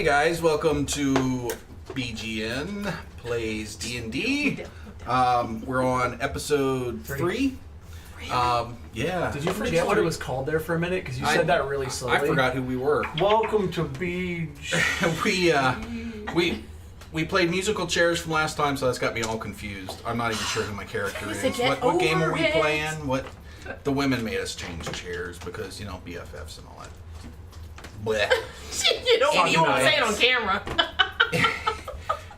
Hey guys, welcome to BGN Plays D&D. We're on episode 3. Yeah. Did you forget what it was called there for a minute? Because you said that really slowly. I forgot who we were. Welcome to Beach. We played musical chairs from last time, so that's got me all confused. I'm not even sure who my character is. What game are we playing? The women made us change chairs because, you know, BFFs and all that. Blech. You don't want to say it on camera.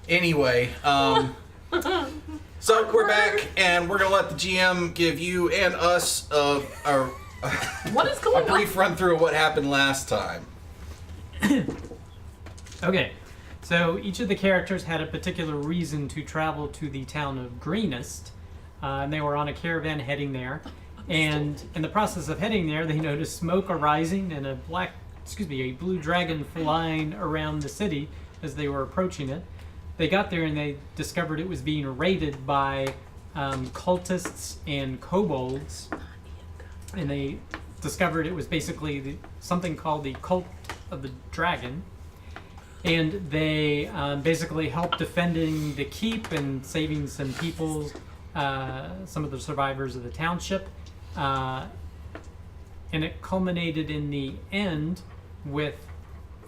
Anyway, so we're back, and we're going to let the GM give you and us what is going a brief run through of what happened last time. Okay, so each of the characters had a particular reason to travel to the town of Greenest, and they were on a caravan heading there. And in the process of heading there, they noticed smoke arising and a blue dragon flying around the city as they were approaching it. They got there and they discovered it was being raided by cultists and kobolds, and they discovered it was basically something called the Cult of the Dragon, and they basically helped defending the keep and saving some people, some of the survivors of the township, and it culminated in the end with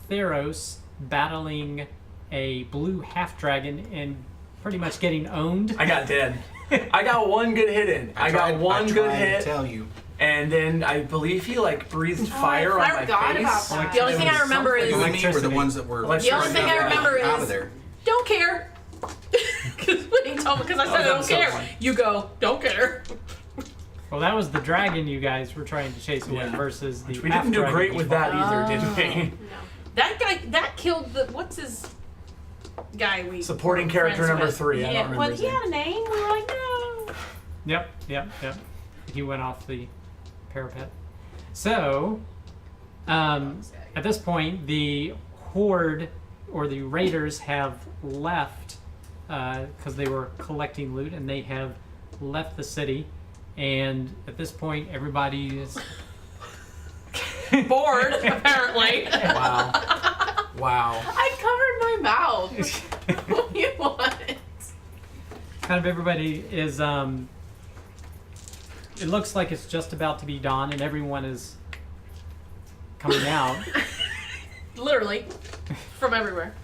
Theros battling a blue half-dragon and pretty much getting owned. I got dead. I got one good hit in. I got one good hit. To tell you. And then I believe he breathed fire on my face. I forgot about that. The only thing I remember is you and me were the ones that were. The only thing I remember out of is there. Don't care. Because when he told me, because I said I don't care, you go don't care. Well, that was the dragon you guys were trying to chase away versus the. We didn't do great with that either, did we? No. That guy that killed the what's his guy we supporting character number 3. Yeah, I don't remember his he name. had a name. We were like, no. Yep. He went off the parapet. So, at this point, the horde or the raiders have left because they were collecting loot, and they have left the city. And at this point, everybody is bored, apparently. Wow. I covered my mouth. What do you want? Kind of everybody is, it looks like it's just about to be dawn, and everyone is coming out. Literally. From everywhere.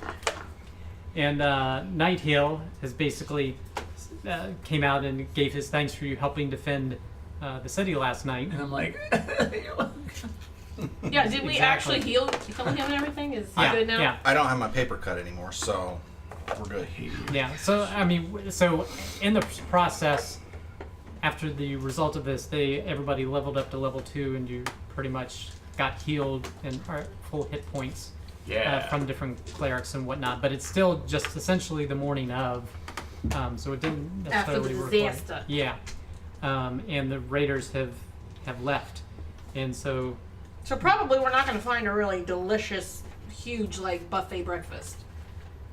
And Nighthill has basically came out and gave his thanks for you helping defend the city last night. And I'm like... Yeah, did we actually heal him and everything? Is he good now? Yeah. I don't have my paper cut anymore, so we're good. Yeah, so, I mean, so in the process, after the result of this, everybody leveled up to level 2, and you pretty much got healed and are full hit points from different clerics and whatnot. But it's still just essentially the morning of, so it didn't necessarily after the work. disaster. Yeah, and the raiders have left, and so. So probably we're not going to find a really delicious, huge buffet breakfast.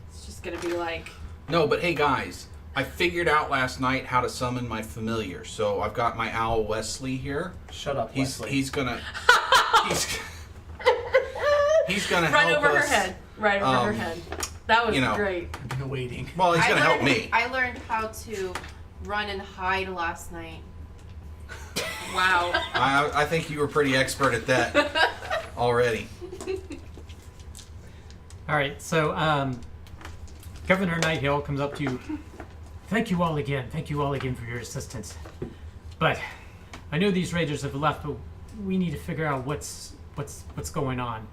It's just going to be like. No, but hey guys, I figured out last night how to summon my familiar. So I've got my owl Wesley here. Shut up, Wesley. He's gonna he's gonna right help over us. her head. Right over her head. That was great. I've been waiting. Well, he's gonna help me. I learned how to run and hide last night. Wow. I think you were pretty expert at that already. All right, so Governor Nighthill comes up to you. Thank you all again for your assistance. But I know these raiders have left, but we need to figure out what's going on.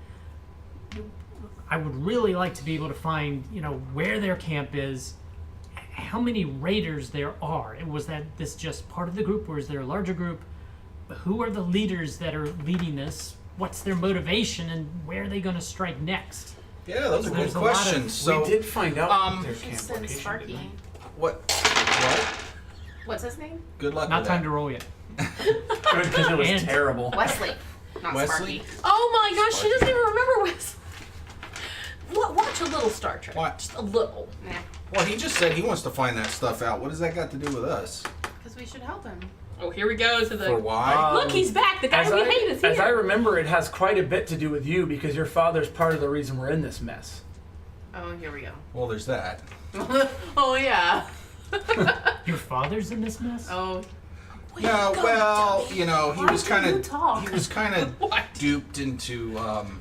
I would really like to be able to find, where their camp is, how many raiders there are. Was this just part of the group, or is there a larger group? Who are the leaders that are leading this? What's their motivation, and where are they going to strike next? Yeah, those are good There's a lot of- questions. So we did find out their Just camp send location, Sparky. didn't what? What's his name? Good luck. Not with time that. to roll yet. we? Good, because it was And- terrible. Wesley. Not Wesley? Sparky. Oh my gosh, she doesn't even remember Wes. Watch a little Star Trek. What? Just a little. Nah. Well, he just said he wants to find that stuff out. What does that got to do with us? Because we should help him. Oh, here we go to the. For why? Look, he's back. The guy As we I, hate is here. as I remember, it has quite a bit to do with you because your father's part of the reason we're in this mess. Oh, here we go. Well, there's that. Oh yeah. Your father's in this mess? Oh. No, well, you know, he Why was do kind you of talk? duped into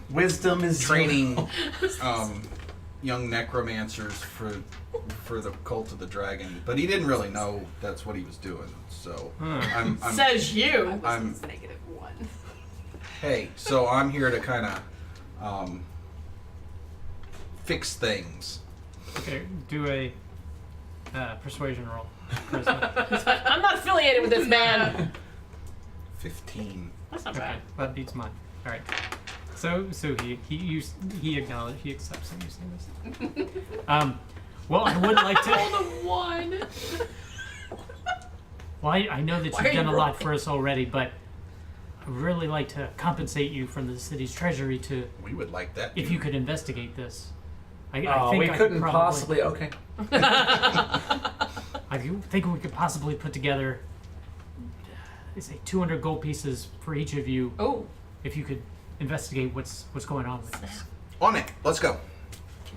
Wisdom is training young necromancers for the cult of the dragon, but he didn't really know that's what he was doing. So I'm Says you. I'm -1. hey, so I'm here to kind of fix Okay, do a persuasion roll. Charisma. I'm not affiliated with this man. 15. That's not Okay, bad. that beats mine. All right. So he acknowledged, he accepts that you say this. Well, I would like to. Rolled a 1. Well, I know that Why are you've you done a lot rolling? for us already, but I'd really like to compensate you from the city's treasury to, We would like that. if you could investigate this. I Oh, think we I couldn't could probably, possibly. Okay. I think we could possibly put together, say, 200 gold pieces for each of you, Oh. if you could investigate what's going on with this. On it. Let's go.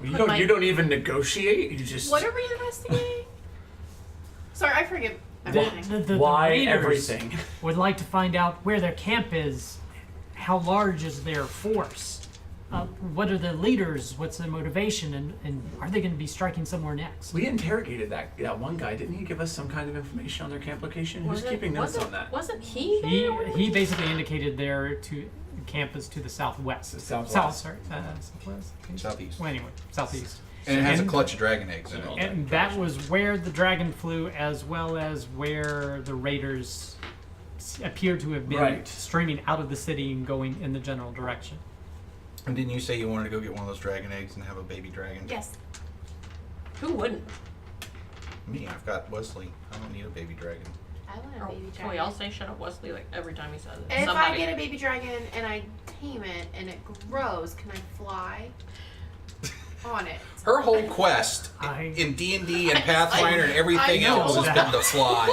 You don't even negotiate. You just. What are we investigating? Sorry, I forget everything. The Why raiders everything? would like to find out where their camp is, how large is their force, what are the leaders, what's their motivation, and are they going to be striking somewhere next? We interrogated that one guy. Didn't he give us some kind of information on their camp location? Who's keeping notes on that? Wasn't he? He basically indicated their camp is to the southwest. The southwest. Southwest? Southeast. Well, anyway, southeast. And it has a clutch of dragon eggs in it. And that was where the dragon flew, as well as where the raiders appear to have been Right. streaming out of the city and going in the general direction. And didn't you say you wanted to go get one of those dragon eggs and have a baby dragon? Yes. Who wouldn't? Me, I've got Wesley. I don't need a baby dragon. I want a Oh, baby can we dragon. all say shut up Wesley like every time he says it? If Somebody. I get a baby dragon and I tame it and it grows, can I fly on it? Her whole quest in D&D and Pathfinder and everything I know else has that. been to fly.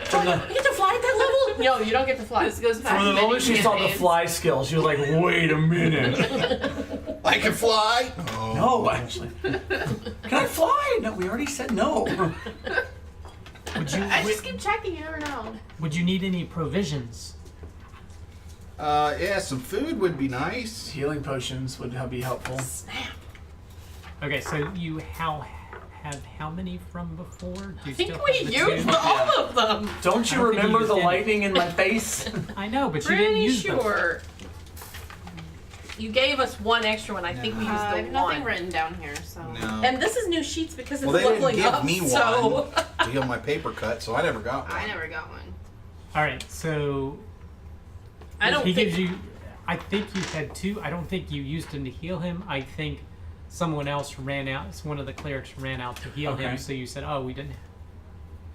From the, You get to fly at that level? No, you don't get to fly. This goes back from the many moment she saw the campaigns. fly skill, she was like, "Wait a minute." I can fly? Oh. No, actually. Can I fly? No, we already said no. Would you I just keep checking, you never know. would you need any provisions? Yeah, some food would be nice. Healing potions would be helpful. Snap. Okay, so you have how many from before? Do I you think still we have the used two? all of them. Don't I you don't think you remember the used any. lightning in my face? I know, but you didn't Pretty use them. sure. You gave us one extra one. I think we used I the have nothing one. written down here, so. No. And this is new sheets because it's Well, they didn't leveling give up. me so. one to heal my paper cut, so I never got one. I never got one. All right, so I don't he think. gives you. I think you had two. I don't think you used him to heal him. I think someone else ran out. One of the clerics ran out to heal Okay. him. So you said, "Oh, we didn't."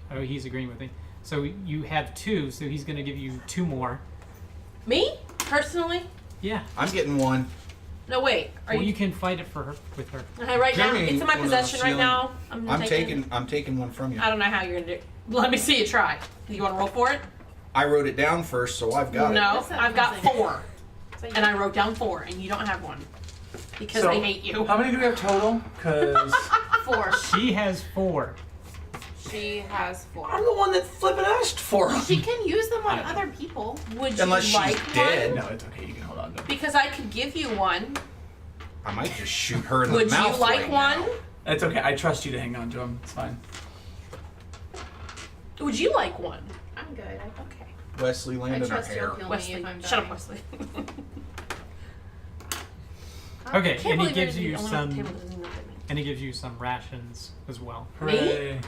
Oh, he's agreeing with me. So you have two. So he's going to give you two more. Me personally? Yeah. I'm getting one. No, wait. Are Well, you you? can fight it for her with her. Right now, Jeremy, it's in my one of possession those right healing- now. I'm taking one from you. I don't know how you're gonna do. Let me see you try. You want to roll for it? I wrote it down first, so I've got it. No, That's not I've got impressive. 4, So and I wrote down 4, and you don't have one because So, they hate you. How many do we have total? Because 4. She has 4. She has 4. I'm the one that flippin' asked for them. She can use them on other people. Would Unless you she's like dead. one? No, it's okay. You can hold on to them. Because I could give you one. I might just shoot her in the Would mouth you like right one? now. It's okay. I trust you to hang on to them. It's fine. Would you like one? I'm good. Okay. Wesley I landed her trust hair. you'll heal me Wesley, if I'm shut up, dying. Wesley. Okay, Can't and he believe gives you're you the only one at some, the table that doesn't look at me. and he gives you some rations as well. Hooray.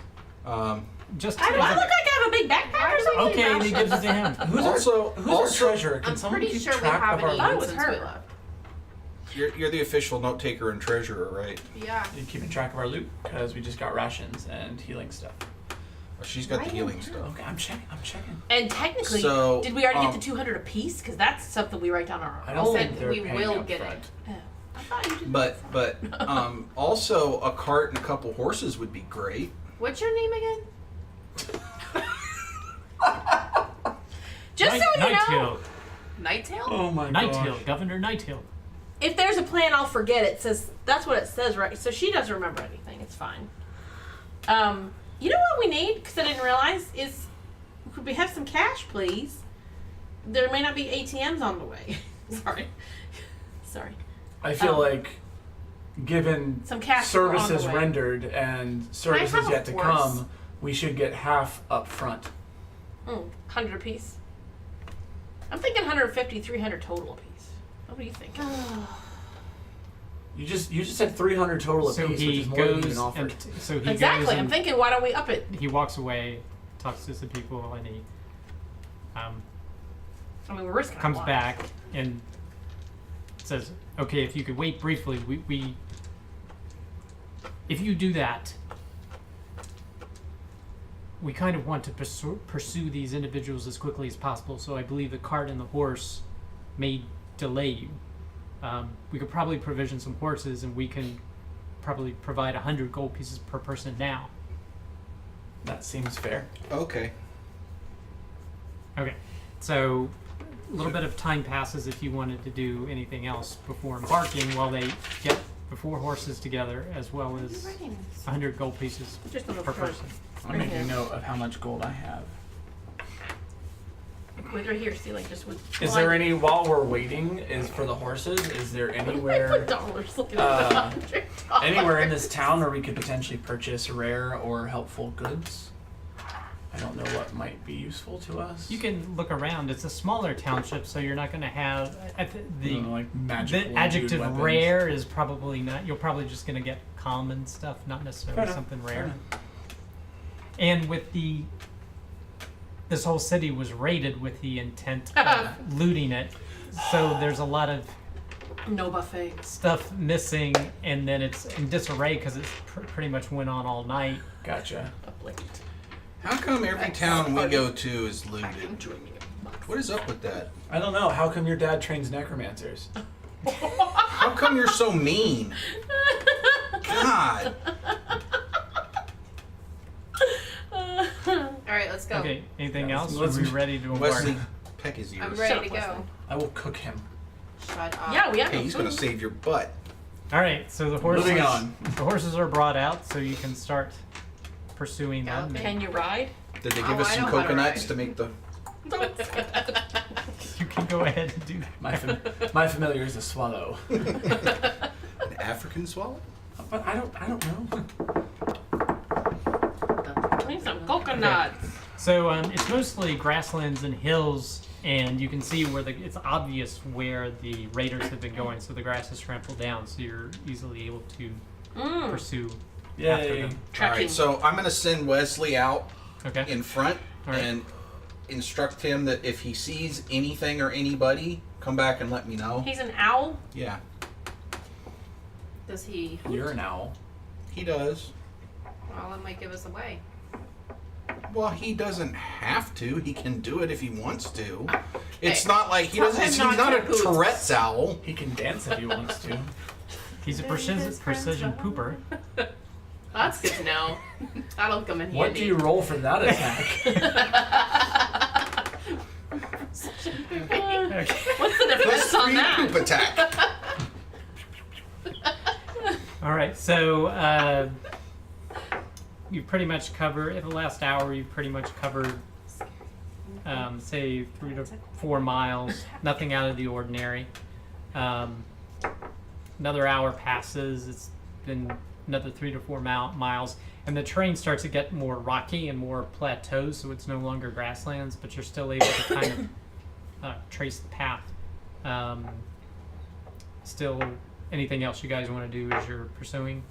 Just Do I look like I have a big backpack or something? okay, and he gives it to him. Who's Also- our also- treasurer? Can I'm someone pretty keep sure we track of haven't our thought it eaten was since we her. left. You're the official note taker and treasurer, right? Yeah. Are you keeping track of our loot? Because we just got rations and healing stuff. Well, she's got the Write healing it stuff. Okay, I'm checking. And technically, So, did we already get um, the 200 apiece? Because that's something we write down on our I I don't said think they're we paying will up get front. it. Oh, I thought you did. But also a cart and a couple horses would be great. What's your name again? Just so you know, Nightail. Nighttail? Oh my Nightail. Governor Nightail. if there's a plan, I'll forget it. Says that's what it says, right? So she doesn't remember anything. It's fine. You know what we need? Because I didn't realize is could we have some cash, please? There may not be ATMs on the way. Sorry. I feel like, given some cash on the services way. rendered and services have a yet to horse? come, we should get half up front. 100 apiece. I'm thinking 150, 300 total apiece. What do you think? You just said 300 total So apiece, which he is more than you goes can offer. and so he Exactly. goes I'm and thinking, why don't we up it? he walks away, talks to some people, and he I mean, we're risking our comes lives. back and says, "Okay, if you could wait briefly, we if you do that, we kind of want to pursue these individuals as quickly as possible. So I believe the cart and the horse may delay you. We could probably provision some horses, and we can probably provide 100 gold pieces per person now." That seems fair. Okay. Okay, so a little bit of time passes if you wanted to do anything else before embarking, while they get the 4 horses together, as well as 100 gold pieces Just on the per front. person. I'm making note of how much gold I have. Wait, right here. See, like just with. Is there any, while we're waiting, is for the horses, is there anywhere dollars looking at the $100. anywhere in this town where we could potentially purchase rare or helpful goods? I don't know what might be useful to us. You can look around. It's a smaller township, so you're not going to have like magical the adjective weapons. rare is probably not. You're probably just going to get common stuff, not necessarily Fair something enough. rare. Fair enough. And with this whole city was raided with the intent of looting it, so there's a lot of No buffet. stuff missing, and then it's in disarray because it's pretty much went on all night. Gotcha. Uplift. How come every town we funny. go to is looted? What is up with that? I don't know. How come your dad trains necromancers? How come you're so mean? God. Alright, let's go. Okay, anything Yeah, else? let's- Are we ready to embark? Wesley, peck his ears. I'm ready to Shut up, go. I will cook him. Shut up. Yeah, we have Hey, he's gonna save your butt. All right, so the horses. Moving on. The horses are brought out, so you can start pursuing them. Galloping. Can you ride? Did they Oh, give us I some know how to coconuts ride. to make the? You can go ahead and do that. My familiar is a swallow. An African swallow? But I don't know. We need some coconuts. So it's mostly grasslands and hills, and you can see where it's obvious where the raiders have been going. So the grass is trampled down, so you're easily able to pursue after Yay. them. All Trekking. right, so I'm gonna send Wesley out Okay. in front All right. and instruct him that if he sees anything or anybody, come back and let me know. He's an owl. Yeah, Does he? You're an owl. he does. Well, that might give us away. Well, he doesn't have to. He can do it if he wants to. It's not like he doesn't. Tell him He's not not to a poop. Tourette's owl. He can dance if he wants to. He's a precision pooper. That's good to know. That'll come in handy. What do you roll for that attack? Okay. What's the Plus difference on 3 that? poop attack. All right, so you pretty much cover in the last hour. You've pretty much covered, say, 3 to 4 miles. Nothing out of the ordinary. Another hour passes. It's been another 3 to 4 miles, and the terrain starts to get more rocky and more plateaus. So it's no longer grasslands, but you're still able to kind of trace the path. Still, anything else you guys want to do as you're pursuing?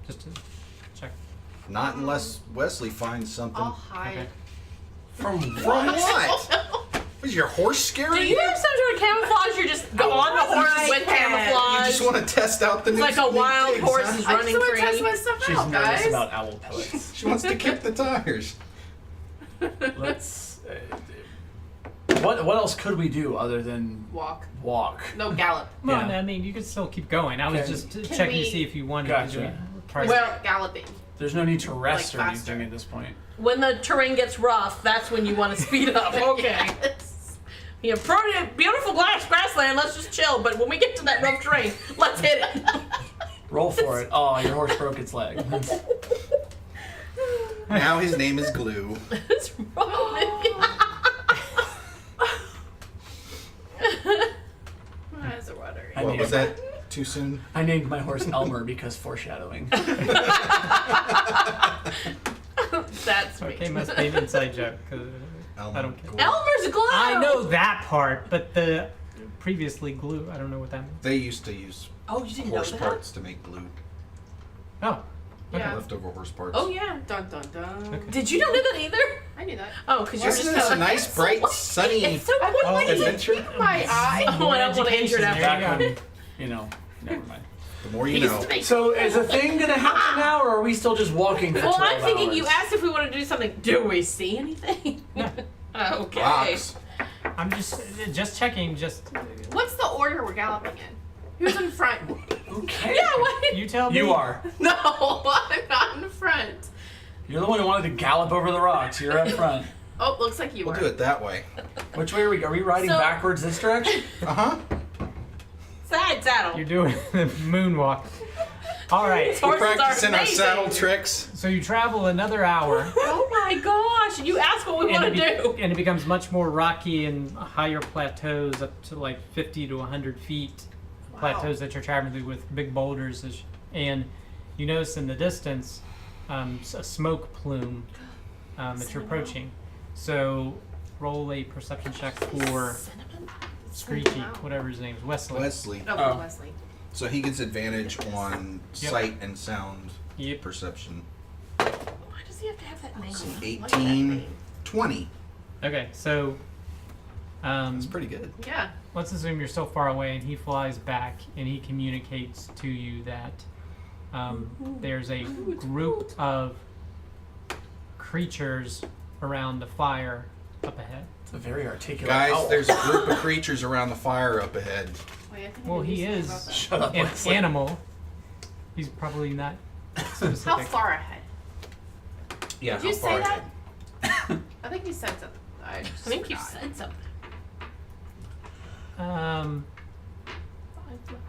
Just to check. Not unless Wesley finds something. I'll hide. Okay. From From what? Was your horse scary? Do you have some sort of camouflage? You're just go on the horse with You camouflage. just want to test out the new It's like a new wild digs, horse huh? is I running just want to test free. my stuff She's out, nervous guys. about owl pellets. She wants to kick the tires. Let's. What else could we do other than Walk. walk? No, gallop. Well, Yeah. I mean, you could still keep going. I was Okay. just Can checking to we- see if you wanted Gotcha. to do it. prior- Well- Galloping. There's no need to rest Like or faster. anything at this point. When the terrain gets rough, that's when you want to speed up. Okay. Yes. Beautiful grassland. Let's just chill. But when we get to that rough terrain, let's hit it. Roll for it. Oh, your horse broke its leg. Now his name is Glue. What's wrong with you? Eyes are watering. I What named was that? Too soon? I named my horse Elmer because foreshadowing. That's me. Okay, must be an inside joke. 'Cause Elmer I don't care. Glue. Elmer's Glue. I know that part, but the previously glue, I don't know what that means. They used to use Oh, you didn't know horse that? parts to make glue. Oh, Yeah. Leftover horse parts. Oh yeah. Dun dun dun. Okay. Did you not know that either? I knew that. Oh, because you're Wasn't just this a kinda- nice, bright, sunny It's so I would Oh, like to adventure? keep my eye. Oh, I don't want to injure that. There you Back go. when, never mind. The more you He used know. to make So is a thing gonna happen now, or are we still just walking for Well, 12 I'm thinking you hours? asked if we want to do something. Do we see anything? No. Okay. Rocks. I'm just checking. What's the order we're galloping in? Who's in front? Who cares? Yeah. What? You tell me. You are. No, I'm not in front. You're the one who wanted to gallop over the rocks. You're up front. Oh, looks like you We'll were. do it that way. Which way are we? Are we riding So- backwards this direction? Uh-huh. Side saddle. You're doing the moonwalk. All right. Horses We're are practicing our amazing. saddle tricks. So you travel another hour. Oh my gosh! You asked what we want to do. And it becomes much more rocky and higher plateaus, up to like 50 to 100 feet. Plateaus that you're traveling through with big boulders, and you notice in the distance a smoke plume that you're approaching. So roll a perception check for Cinnamon. Screechy, whatever his name is, Wesley. Wesley. Oh, Oh. Wesley. So he gets advantage on Yep. sight and sound Yep. perception. Why does he have to have that name? So Look at that 18, name. 20. Okay, so That's pretty good. Yeah. let's assume you're so far away, and he flies back, and he communicates to you that there's a group of creatures around the fire up ahead. It's a very articulate Guys, owl. there's a group of creatures around the fire up ahead. Wait, I think I Well, need he to say is about that. Shut up, an Wesley. animal. He's probably not specific. How far ahead? Yeah, Did you how far say that? ahead? I think you said something. I I just think you forgot. said something.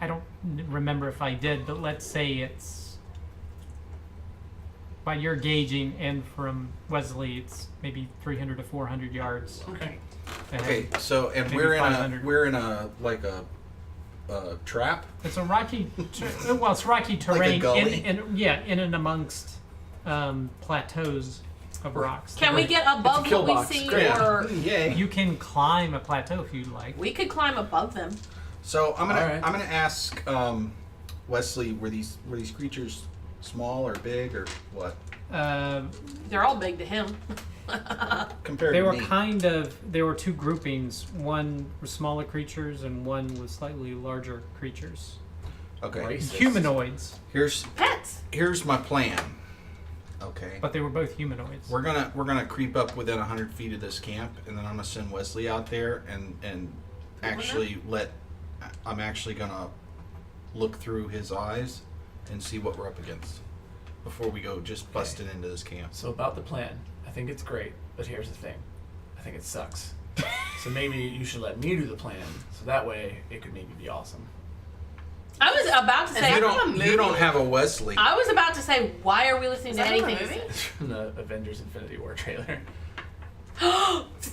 I don't remember if I did, but let's say it's by your gauging, and from Wesley, it's maybe 300 to 400 yards Okay. ahead. Okay, so and Maybe we're in 500. like a trap. It's a rocky, well, it's rocky terrain, gully? in and amongst plateaus of rocks. Can we get above kill what we box. see, Great. or Yay. You can climb a plateau if you'd like. we could climb above them? So I'm gonna Alright. I'm gonna ask Wesley, were these creatures small or big or what They're all big to him. compared They to were me? there were two groupings. One was smaller creatures, and one was slightly larger creatures. Okay. Racist. Humanoids, Pets. Here's my plan. Okay. but they were both humanoids. We're gonna creep up within 100 feet of this camp, and then I'm gonna send Wesley out there and actually I'm actually gonna look through his eyes and see what we're up against before we go just busting into this camp. So about the plan, I think it's great, but here's the thing. I think it sucks. So maybe you should let me do the plan, so that way it could maybe be awesome. I was about to say. You don't have a Wesley. I was about to say, why are we listening Is to that from a anything? movie? It's from the Avengers Infinity War trailer.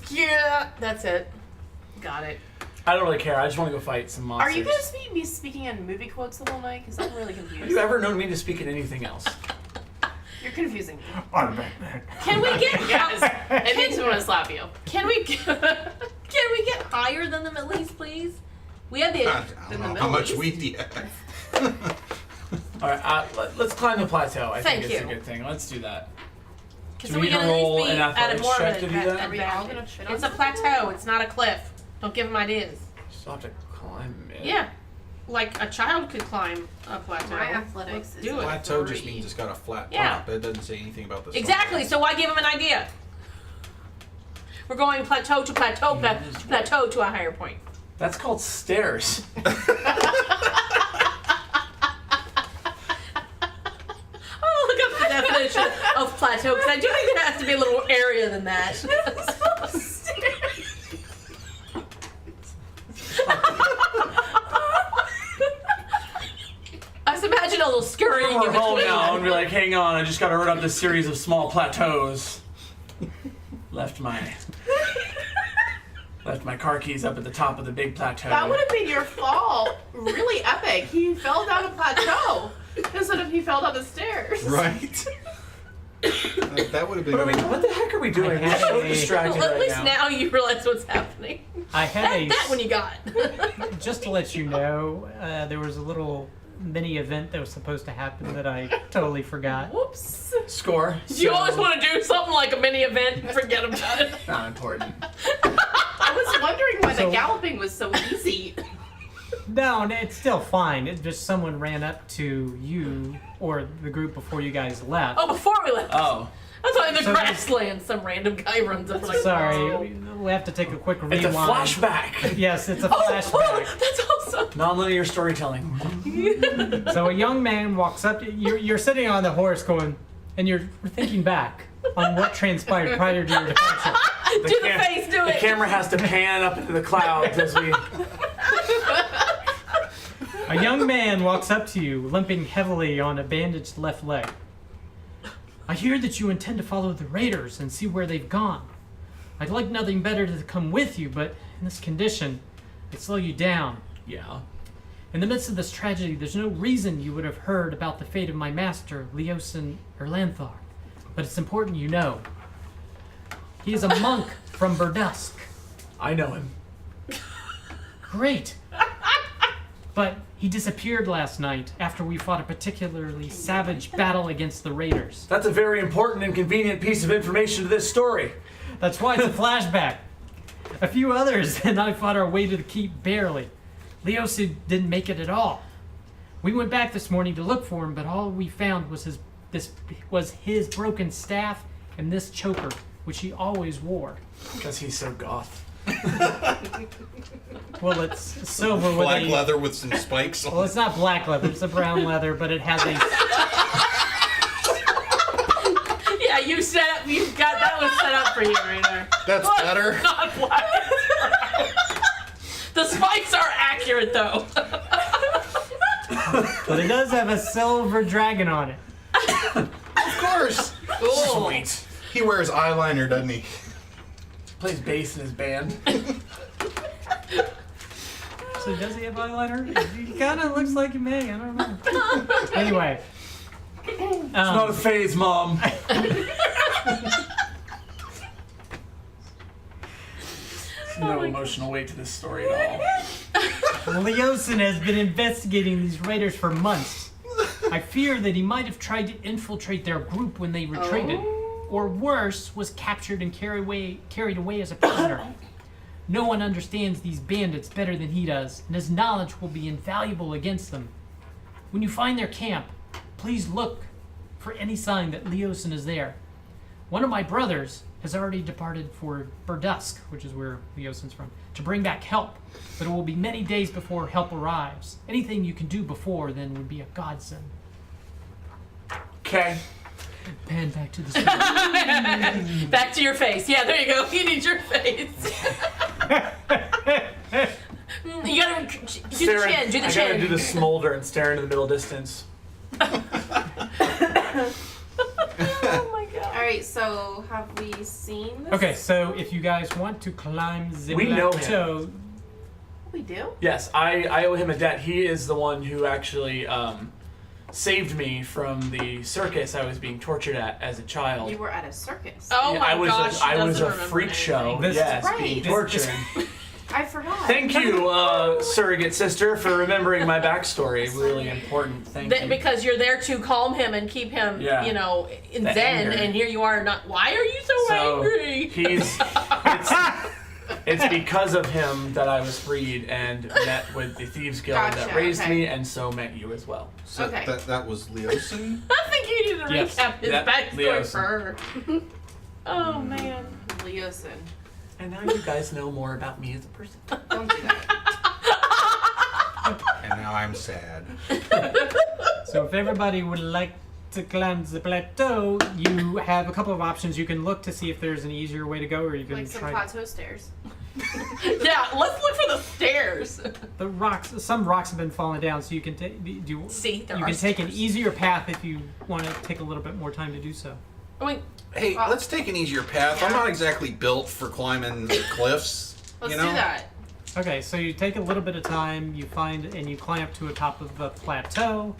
Yeah, that's it. Got it. I don't really care. I just want to go fight some Are monsters. you going to be speaking in movie quotes the whole night? Because I'm really Have confused. you ever known me to speak in anything else? You're confusing me. Can we get? Yes. It makes me want to slap you. Can we? Can we get higher than them at least, please? We have the. I in don't the know how Middle much East? weed do you have. All right, let's climb the plateau. I Thank think it's you. a good thing. Let's do that. Because Do we we need can to at roll least be an at a athletics more of check an to do that? Are we all advantage. gonna shit on It's a something? plateau. It's not a cliff. Don't give them ideas. Still have to climb it. Yeah, like a child could climb a plateau. My athletics Let's is do it. Plateau just 3. means it's got a flat Yeah. top. It doesn't say anything about the Exactly. So why give them an idea? We're going plateau to plateau, plateau to a higher point. That's called stairs. I'll look up the definition of plateau because I do think there has to be a little area than that. scurrying We're in home between. now, and be like, hang on, I just got to run up this series of small plateaus. Left my car keys up at the top of the big plateau. That would have been your fault. Really epic. He fell down a plateau instead of he fell down the stairs. Right. That would have been. What the heck are we doing? We're so distracted Well, at right least now. now you realize what's happening. I had That one you got. just to let you know, there was a little mini event that was supposed to happen that I totally forgot. Whoops. Score. You always want to do something like a mini event and forget about it. Not important. I was wondering why So- the galloping was so easy. No, it's still fine. It's just someone ran up to you or the group before you guys left. Oh, before we left. Oh. I thought in the So grassland, some random guy runs up like, Sorry, oh. we have to take a quick rewind. It's a flashback. Yes, it's a Oh, flashback. that's awesome. Non-linear storytelling. So a young man walks up. You're sitting on the horse, going, and you're thinking back on what transpired prior to your departure. Do the face, do The it. camera has to pan up into the clouds as we. A young man walks up to you, limping heavily on a bandaged left leg. I hear that you intend to follow the raiders and see where they've gone. I'd like nothing better to come with you, but in this condition, I'd slow you down. Yeah. In the midst of this tragedy, there's no reason you would have heard about the fate of my master, Leosin Erlanthar. But it's important you know. He is a monk from Burdusk. I know him. Great. But he disappeared last night after we fought a particularly savage battle against the raiders. That's a very important and convenient piece of information to this story. That's why it's a flashback. A few others and I fought our way to the keep barely. Leosin didn't make it at all. We went back this morning to look for him, but all we found was his broken staff and this choker, which he always wore. Because he's so goth. Well, it's silver with Black a... leather with some spikes on. Well, it's not black leather, it's a brown leather, but it has a... Yeah, you got that one set up for you right there. That's better. Not black. The spikes are accurate though. But it does have a silver dragon on it. Of course. Cool. Sweet. He wears eyeliner, doesn't he? Plays bass in his band. So does he have eyeliner? He kind of looks like he may, I don't know. Anyway. It's not a phase, Mom. No emotional weight to this story at all. Leosin has been investigating these raiders for months. I fear that he might have tried to infiltrate their group when they retreated. Or worse, was captured and carried away as a prisoner. No one understands these bandits better than he does, and his knowledge will be invaluable against them. When you find their camp, please look for any sign that Leosin is there. One of my brothers has already departed for Burdusk, which is where Leosin's from, to bring back help, but it will be many days before help arrives. Anything you can do before then would be a godsend. Okay. Pan back to the story. Back to your face. Yeah, there you go. You need your face. You gotta do the chin. Do the I chin. gotta do the smolder and stare into the middle distance. Oh my god. Alright, so have we seen this? Okay, so if you guys want to climb the We know plateau, We do? Yes, I owe him a debt. He is the one who actually saved me from the circus I was being tortured at as a child. You were at a circus. Oh Yeah, my I was gosh. I was doesn't a remember freak show. anything. This- Yes, Right. being This- tortured. I forgot. Thank you, surrogate sister, for remembering my backstory. Really important. Thank you. Because you're there to calm him and keep him, Yeah. you know, in The zen, anger. and here you are not. Why are you so angry? He's it's because of him that I was freed and met with the Thieves Guild that Gotcha, raised okay. me, and so met you as well. So Okay. that was Leosin? I think you need to Yes. recap his Yep, backstory Leosin. for her. Oh man. Leosin. And now you guys know more about me as a person. Don't do that. And now I'm sad. so if everybody would like to climb the plateau, you have a couple of options. You can look to see if there's an easier way to go, or you can Like some try. plateau stairs. Yeah, let's look for the stairs. The rocks, some rocks have been falling down, so you can take. See, there you are can take an stairs. easier path if you want to take a little bit more time to do so. I mean, Hey, let's take an easier path. I'm not exactly built for climbing cliffs. Let's you know? do that. Okay, so you take a little bit of time. You find and you climb up to the top of the plateau,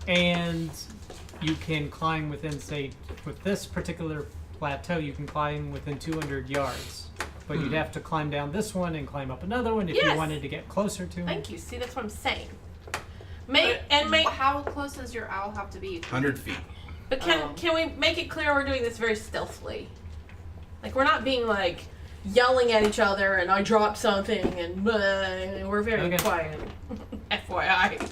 and you can climb within, say, with this particular plateau, you can climb within 200 yards. But you'd have to climb down this one and climb up another one if you Yes. wanted to get closer to it. thank you. See, that's what I'm saying. How close does your owl have to be? 100 feet. But can we make it clear we're doing this very stealthily? Like, we're not being like yelling at each other and I dropped something and we're very Okay. quiet. FYI.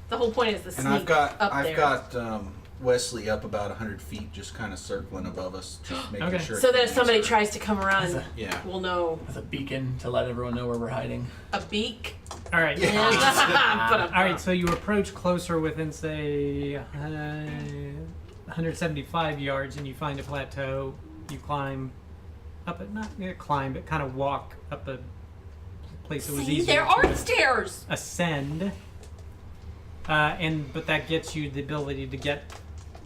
The whole point is the sneak And I've got up there. Wesley up about 100 feet, just kind of circling above us, just making Okay. sure. So that if he's somebody hurt. tries to come around, and Yeah. we'll know As a beacon to let everyone know where we're hiding. a beak. All right. But All right, so you approach closer within, say, 175 yards, and you find a plateau. You climb up it, not climb, but kind of walk up a place that was See, easier there to are stairs. ascend. But that gets you the ability to get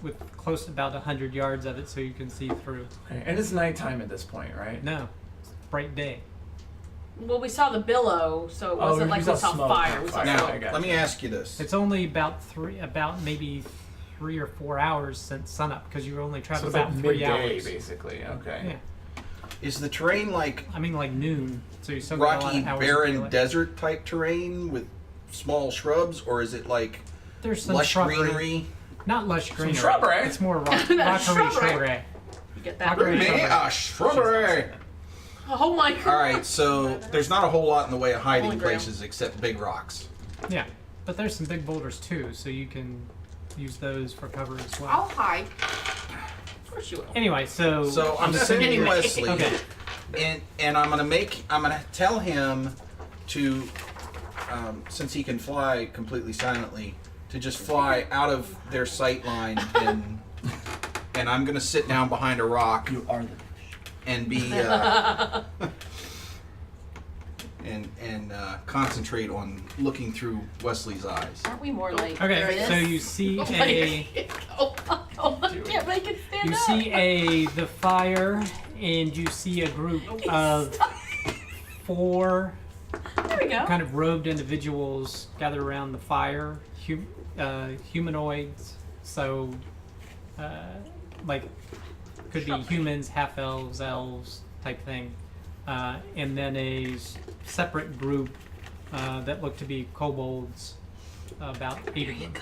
with close to about 100 yards of it, so you can see through. Okay. And it's nighttime at this point, right? No, it's bright day. Well, we saw the billow, so it Oh, wasn't we like we saw saw smoke, fire. not We saw fire. Now, I got let me you. ask you this. It's only about maybe 3 or 4 hours since sunup, because you only So traveled it's about like 3 midday, hours. basically. Okay. Yeah, Is the terrain like I mean like noon, so you still got a lot rocky, of hours of barren daylight. desert type terrain with small shrubs, or is it like There's some lush shrubbery. greenery? Not lush greenery. shrubbery. It's more Shrubbery. rockery shrubbery. You get that? Shrubbery. right? Shrubbery. Oh my god. All right, so there's not a whole lot in the way of hiding Holy grail. places except big rocks. Yeah, but there's some big boulders too, so you can use those for cover as well. I'll hide. Of course you will. Anyway, so So I'm sending Anyway. Wesley, Okay. and I'm gonna tell him to, since he can fly completely silently, to just fly out of their sight line, and I'm gonna sit down behind a rock You are the. and be and concentrate on looking through Wesley's eyes. Aren't we more like Okay, this? so you see a Can't make it stand you up. see the fire, and you see a group of 4 There we go. kind of robed individuals gathered around the fire, humanoids. So, like, could be humans, half elves, elves type thing, and then a separate group that look to be kobolds, about 8 of them.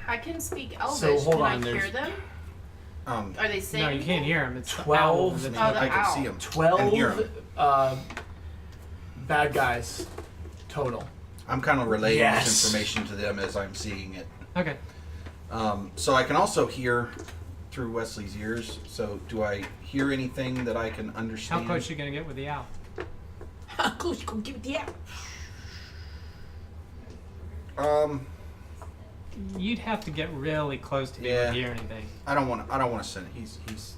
I can speak Elvish. So, hold can on, I hear there's- them? Um, Are they saying? No, you can't hear them. It's the 12 owls. I That's mean, Oh, the I can owl. see him. 12 And hear 'em. bad guys total. I'm kind of relaying Yes. this information to them as I'm seeing it. okay. So I can also hear through Wesley's ears. So do I hear anything that I can How understand? close you gonna get with the owl? How close you gonna give it the out? You'd have to get really close to be able Yeah. to hear anything. I don't want to send it. He's Just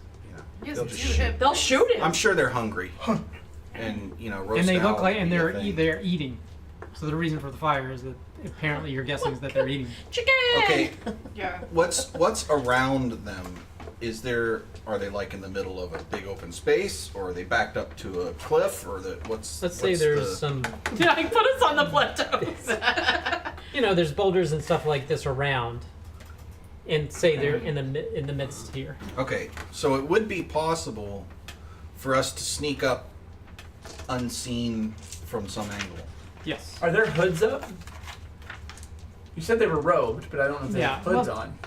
they'll just shoot shoot. him. They'll shoot him. I'm sure they're hungry, and roast And they look owl like, would and be a they're thing. they're eating. So the reason for the fire is that apparently your guessing is that they're eating. Chicken. Okay, Yeah. what's around them? Are they like in the middle of a big open space, or are they backed up to a cliff, or what's? Let's say what's there's the- some, Yeah, put us on the plateaus. there's boulders and stuff like this around, and say they're in the midst here. Okay, so it would be possible for us to sneak up unseen from some angle. Yes. Are their hoods up? You said they were robed, but I don't know if they Yeah, have hoods well- on.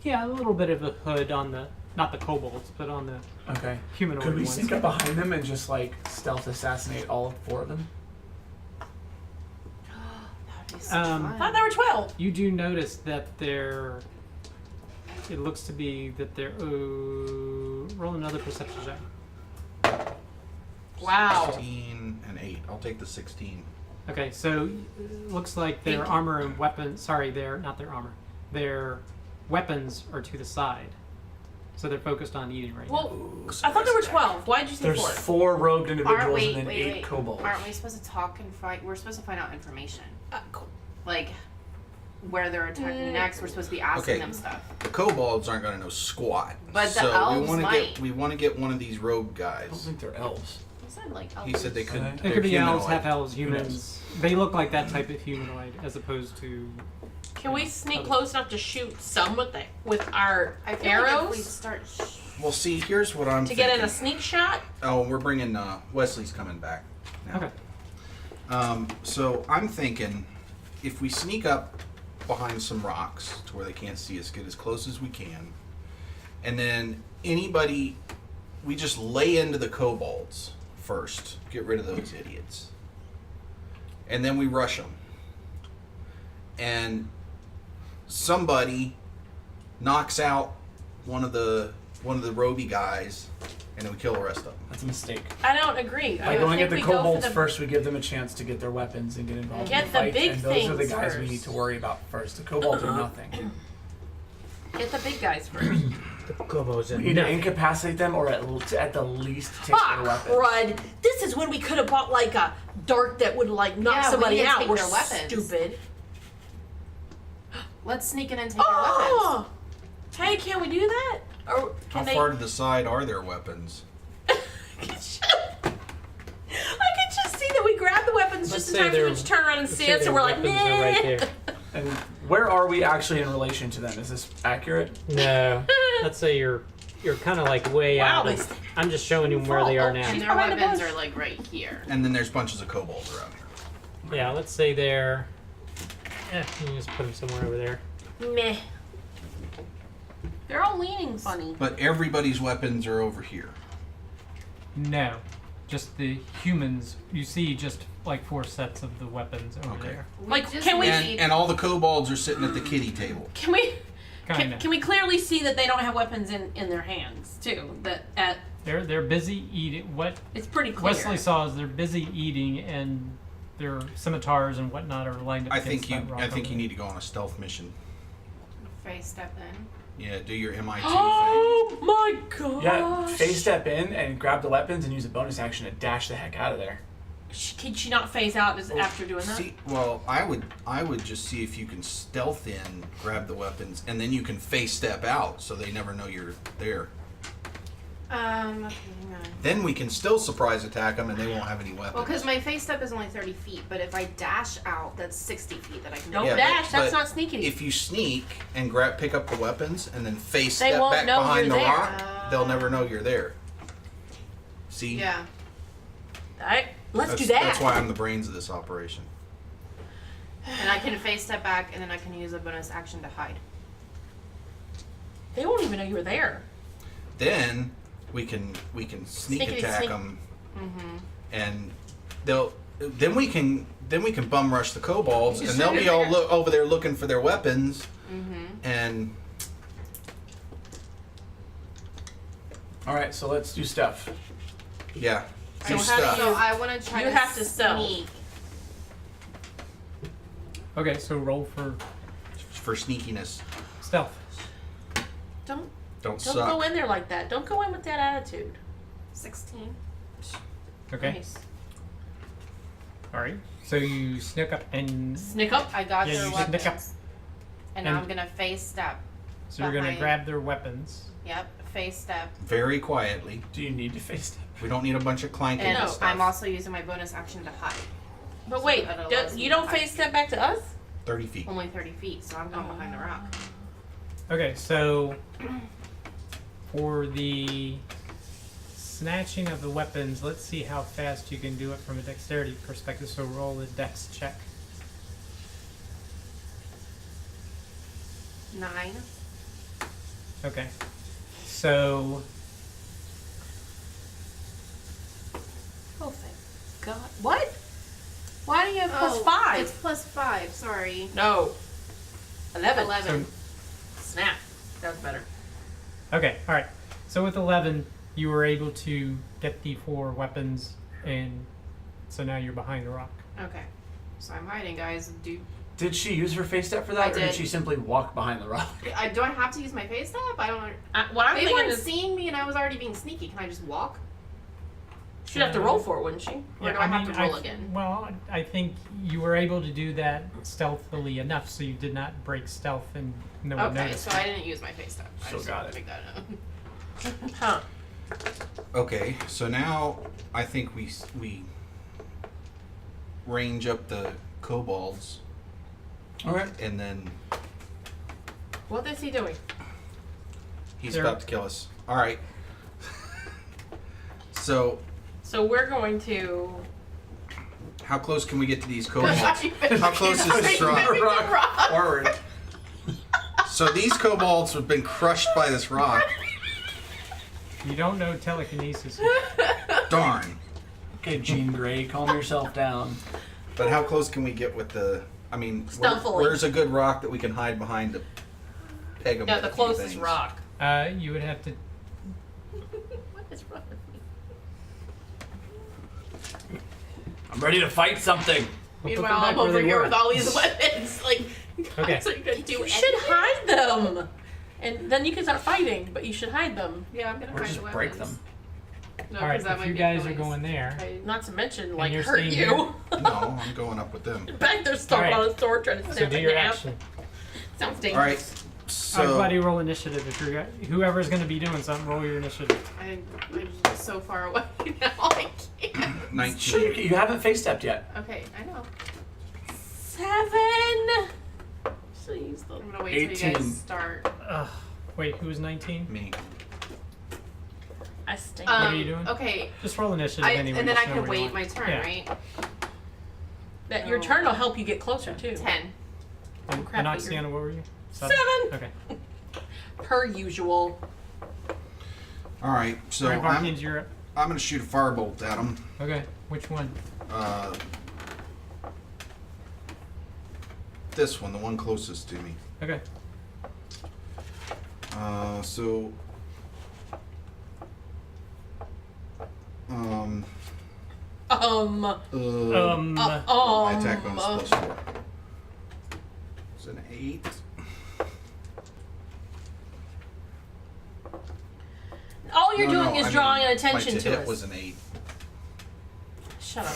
Yeah, a little bit of a hood on the, not the kobolds, but on the Okay. humanoid Could we ones. sneak up behind them and just like stealth assassinate all 4 of them? That'd be so I Um, thought fun. there were 12. You do notice that it looks to be that they're, roll another perception check. Wow. 16 and 8. I'll take the 16. Okay, so it looks like their Thank you. armor and weapons, sorry, not their armor. Their weapons are to the side. So they're focused on eating right Well, Ooh, I thought there were surprise attack. 12. Why did you say There's 4? 4 robed individuals Wait, and then 8 kobolds. Aren't we supposed to talk and fight? We're supposed to find out information. Cool. Like, where they're attacking next. We're supposed to be asking Okay. them stuff. The kobolds aren't going to know squat. But the so elves we want to might. we want to get one of these rogue I don't guys. think they're elves. He said, like, He said they could. Okay. It they're could be elves, humanoid. half elves, humans. They look like that type of humanoid as opposed to. Can we sneak close enough to shoot some with our I feel arrows like if we start... Well, see, here's what I'm to thinking. get in a sneak shot? Oh, we're bringing Wesley's coming back. Now. Okay. So I'm thinking, if we sneak up behind some rocks to where they can't see us, get as close as we can, and then we just lay into the kobolds first, get rid of those idiots, and then we rush them, and somebody knocks out one of the roby guys, and then we kill the rest of them. That's a mistake. I don't agree. By I going at think the we go for kobolds the- first, we give them a chance to get their weapons and get involved Get in the the fight. big And those are the things guys we first. need to worry about first. The kobolds are nothing. Get the big guys first. The kobolds We and need to nothing. incapacitate them, or at the least take Fuck, their weapons. crud. This is when we could have bought like a dart that would like knock Yeah, we somebody need to out. take We're their weapons. stupid. Let's sneak in and take their weapons. Oh! Hey, can we do that? Or How can they? far to the side are their weapons? I could just see that we grab the weapons Let's just in say time for them their- to turn around and let's see say us, their and we're like, weapons are right there. And where are we actually in relation to them? Is this accurate? No, let's say you're kind of like way Wow, out. they Of, I'm just showing you where they are now. And She's their behind the weapons bush. are like right here. And then there's bunches of kobolds around here. Yeah, let's say they're. You can just put them somewhere over there. Meh. They're all leaning funny. But everybody's weapons are over here. No, just the humans. You see just like 4 sets of the weapons over Okay. there. Like, just can we- need- And all the kobolds are sitting at the kitty table. Can we? Kinda. Can we clearly see that they don't have weapons in their hands too? That They're busy eating. What it's pretty clear. Wesley saw is they're busy eating, and their scimitars and whatnot are lined up. I against think that rock I think over you need to go on a stealth mission. Face step in. Yeah, do your MI2 thing. Oh my god! Yeah, phase step in and grab the weapons and use a bonus action to dash the heck out of there. Can she not phase out after doing that? See, well, I would just see if you can stealth in, grab the weapons, and then you can face step out so they never know you're there. Okay, hang on. Then we can still surprise attack them, and they won't have any weapons. Well, because my face step is only 30 feet, but if I dash out, that's 60 feet that I can Don't do. Yeah, dash. but That's not sneaking. If you sneak and pick up the weapons, and then face They step won't back know behind you're the there. rock, they'll never know you're there. See? Yeah. Alright, let's That's, do that. That's why I'm the brains of this operation. And I can face step back, and then I can use a bonus action to hide. They won't even know you were there. Then we can sneak Sneakity attack sneak. them, Mm-hmm. and then we can bum rush the kobolds, Just and they'll shoot be it all there. over there looking for their weapons, Mm-hmm. and All right, so let's do stuff. yeah, So do how do stuff. So I want to try You to have to stealth. sneak. Okay, so roll for for sneakiness. stealth. Don't Don't go suck. in there like that. Don't go in with that attitude. 16. Okay. Nice. All right. So you sneak up and Sneak up. I got Yeah, their you sneak up. weapons. And now And- I'm going to face step. so you're gonna Behind. grab their weapons. Yep, face step. Very quietly. Do you need to face step? We don't need a bunch of clanking And and stuff. I'm also using my bonus action to hide. But wait, that allows me you to don't hide. face step back to us? 30 feet. Only 30 feet, so I'm going behind the rock. Okay, so for the snatching of the weapons, let's see how fast you can do it from a dexterity perspective. So roll a dex check. 9. Okay. So Oh, thank God. What? Why do you have plus 5? It's plus 5, sorry. No. 11. 11. Snap. That was better. okay, all right. So with 11, you were able to get the 4 weapons, and so now you're behind the rock. Okay. So I'm hiding, guys. Do Did she use her face step for that, I or did did. she simply walk behind the rock? Do I have to use my face step? I don't. What I'm They thinking weren't is seeing me, and I was already being sneaky. Can I just walk? she'd have to roll for it, wouldn't she? Or do I have to roll again? Well, I think you were able to do that stealthily enough, so you did not break stealth and no one Okay, noticed. so I didn't use my face step. I Still just got wanted to it. Make that known. Huh. Okay, so now I think we range up the kobolds, Okay. and then What is he doing? he's They're- about to kill us. All right. So So we're going to. how close can we get to these kobolds? How close is this rock? Forward. So these kobolds have been crushed by this rock. You don't know telekinesis. Darn. Okay, Jean Grey, calm yourself down. But how close can we get with the? I mean, Stealthily. where's a good rock that we can hide behind to peg them? Yeah, with the a few closest things? rock. You would have to. What is wrong with me? I'm ready to fight something. We'll put Meanwhile, them back I'm where over they here were. with all these weapons. Like, Okay. guys, are you gonna do You anything? should hide them, and then you can start fighting. But you should hide them. Yeah, I'm gonna Or hide just the break weapons. them. No, All right, 'cause that if might you make guys are noise. going there, Right. Not to mention, like, you're hurt staying you. No, I'm going up with them. Back there, stomping Alright. on a sword, trying to so snap do it your in half. action. Sounds All dangerous. right. So Everybody roll initiative. If you're whoever's going to be doing something, roll your initiative. I'm just so far away now. I can't. 19. You haven't face stepped yet. Okay, I know. 7. Should use the. I'm gonna wait till you 18. guys start. Wait, who was 19? Me. I stink. are you doing? Okay, Just roll initiative anyway. and then just I know can where you wait want. my turn, Yeah. right? That your turn will help you get closer too. 10. And crap, but Inoxiana, what were you? 7. Okay. Per usual. All right. So All right, I'm Barkins, you're up. gonna shoot a firebolt at them. Okay. Which one? This one, the one closest to me. Okay. So. My attack bonus is +4. It's an 8. All you're No, doing no, is I drawing mean, attention my to hit us. was an 8. Shut up.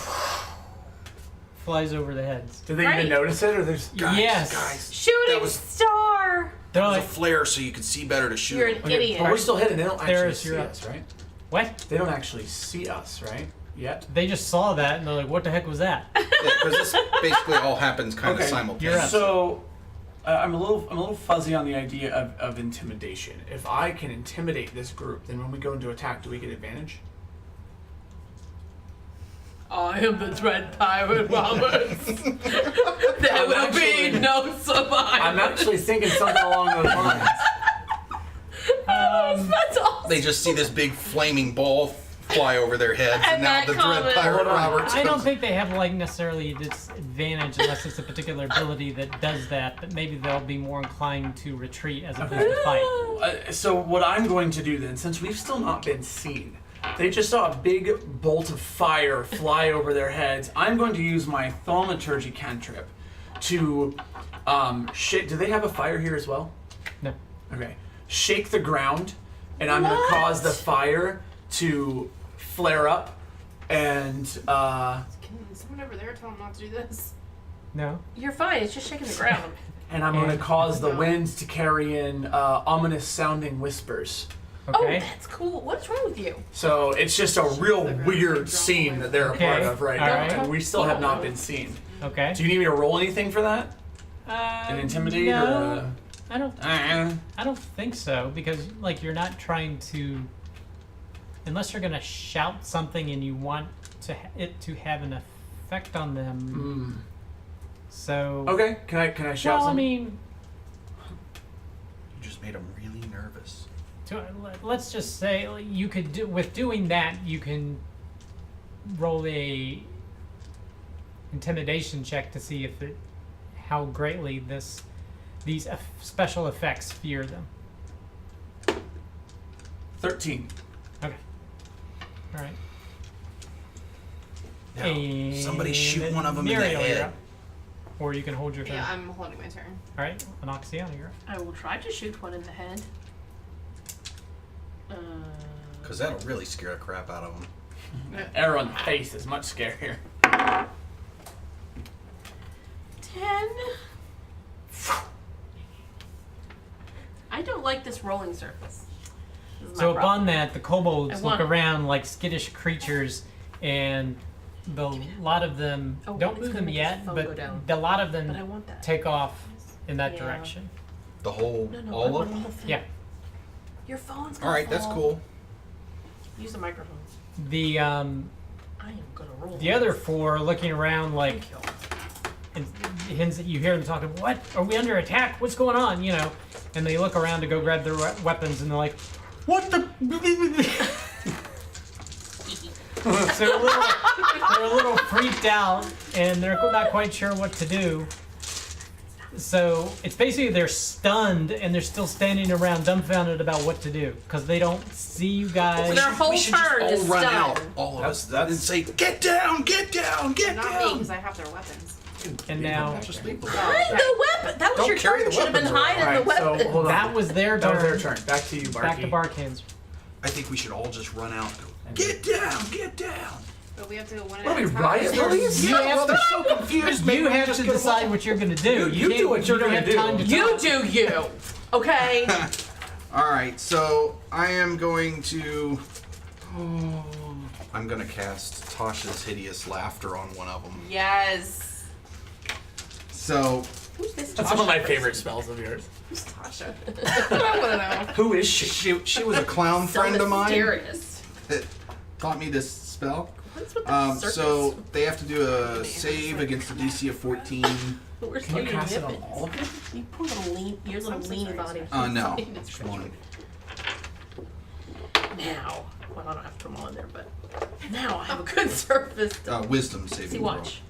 Flies over the heads. Did they Right. even notice it, or there's? Guys, Shooting was- star. They're That was a like, flare, so you could see better to shoot. You're an 'em. idiot. But we're still hitting. They don't actually There's see your- us, right? what? They don't actually see us, right? Yet. They just saw that and they're like, what the heck was that? Yeah, because this basically all happens kind Okay, of you're simultaneously. up. So, I'm a little fuzzy on the idea of intimidation. If I can intimidate this group, then when we go into attack, do we get advantage? I am the Dread Pirate Roberts. There will actually- be no survivor. I'm actually thinking something along those lines. That's awesome. They just see this big flaming ball fly over their heads, and, And now that the Dread comment. Pirate Hold on. Roberts. I don't comes- think they have like necessarily a disadvantage unless it's a particular ability that does that, but maybe they'll be more inclined to retreat as opposed to fight. So what I'm going to do then, since we've still not been seen, they just saw a big bolt of fire fly over their heads. I'm going to use my thaumaturgy cantrip to shake. Do they have a fire here as well? No. Okay. Shake the ground, and I'm going to cause the fire to flare up, and Can someone over there tell them not to do this? No? You're fine. It's just shaking the ground. I'm going to cause the winds to carry in ominous sounding whispers. Okay. Oh, that's cool. What's wrong with you? So it's just a real weird scene that they're a part Okay, of right all now, right. and we still have not been seen. Okay. Do you need me to roll anything for that? An intimidate no, or I don't. a... I don't think so because like you're not trying to, unless you're gonna shout something and you want it to have an effect on them. So. Okay, can I shout Well, I something? mean, You just made them really nervous. let's just say you could do with doing that you can roll a intimidation check to see if how greatly these special effects fear them. 13. Okay. All right. Now, somebody shoot one of them in the Muriel, you're head. up. or you can hold your turn. Yeah, I'm holding my turn. All right, Anoxiana, you're up. I will try to shoot one in the head. Because that'll really scare the crap out of him. Arrow in the face is much scarier. 10. I don't like this rolling surface. This is my So problem. upon that, the kobolds I look want it. around like skittish creatures, and a lot of them Oh, don't it's move gonna them make yet, his phone but go down. a lot of But I them want that. take off in that Yeah. direction. The whole, No, I all want of the them? whole thing. Yeah. Your phone's gonna All right, that's fall. cool. Use the microphone. The I am gonna roll. the other four are looking around like, Thank you. and you hear them talking. What? Are we under attack? What's going on? You know, and they look around to go grab their weapons, and they're like, "What the?" So they're a little freaked out, and they're not quite sure what to do. So it's basically they're stunned, and they're still standing around dumbfounded about what to do because they don't see you guys. Their whole turn is run stunned. out, all of us, and say, "Get down, get down, get Not me, down!" because I have their weapons. And now Just leave them. Hide the weapon. That was Don't your carry turn. the Should have been weapons around. hiding the Alright, so weapon. hold on. that was their That turn. was their turn. Back to you, Barky. Back to Barkhands. I think we should all just run out and go, "Get down, get down!" But we have to go one at What are a we, time. riot police? You have to, so confused. you have to decide what you're going to do. You can't- do what you're don't gonna have do. time to You talk. do you. Okay. All right, so I am going to. I'm gonna cast Tasha's Hideous Laughter on one of them. Yes. So Who's this? That's some of my Tasha favorite person? spells of yours. Who's Tasha? I want to know. Who is she? she was a clown So friend of mine mysterious. that taught me this spell. What's with the circus? So they have to do a save against a DC of 14. Where's Can you your cast it on nipples? all of them? You poor little lean, your little I'm so lean sorry, body. No, It's just one. Now, well, I don't have to put them all in there, but now I have a good surface. To Wisdom saving see, throw. watch.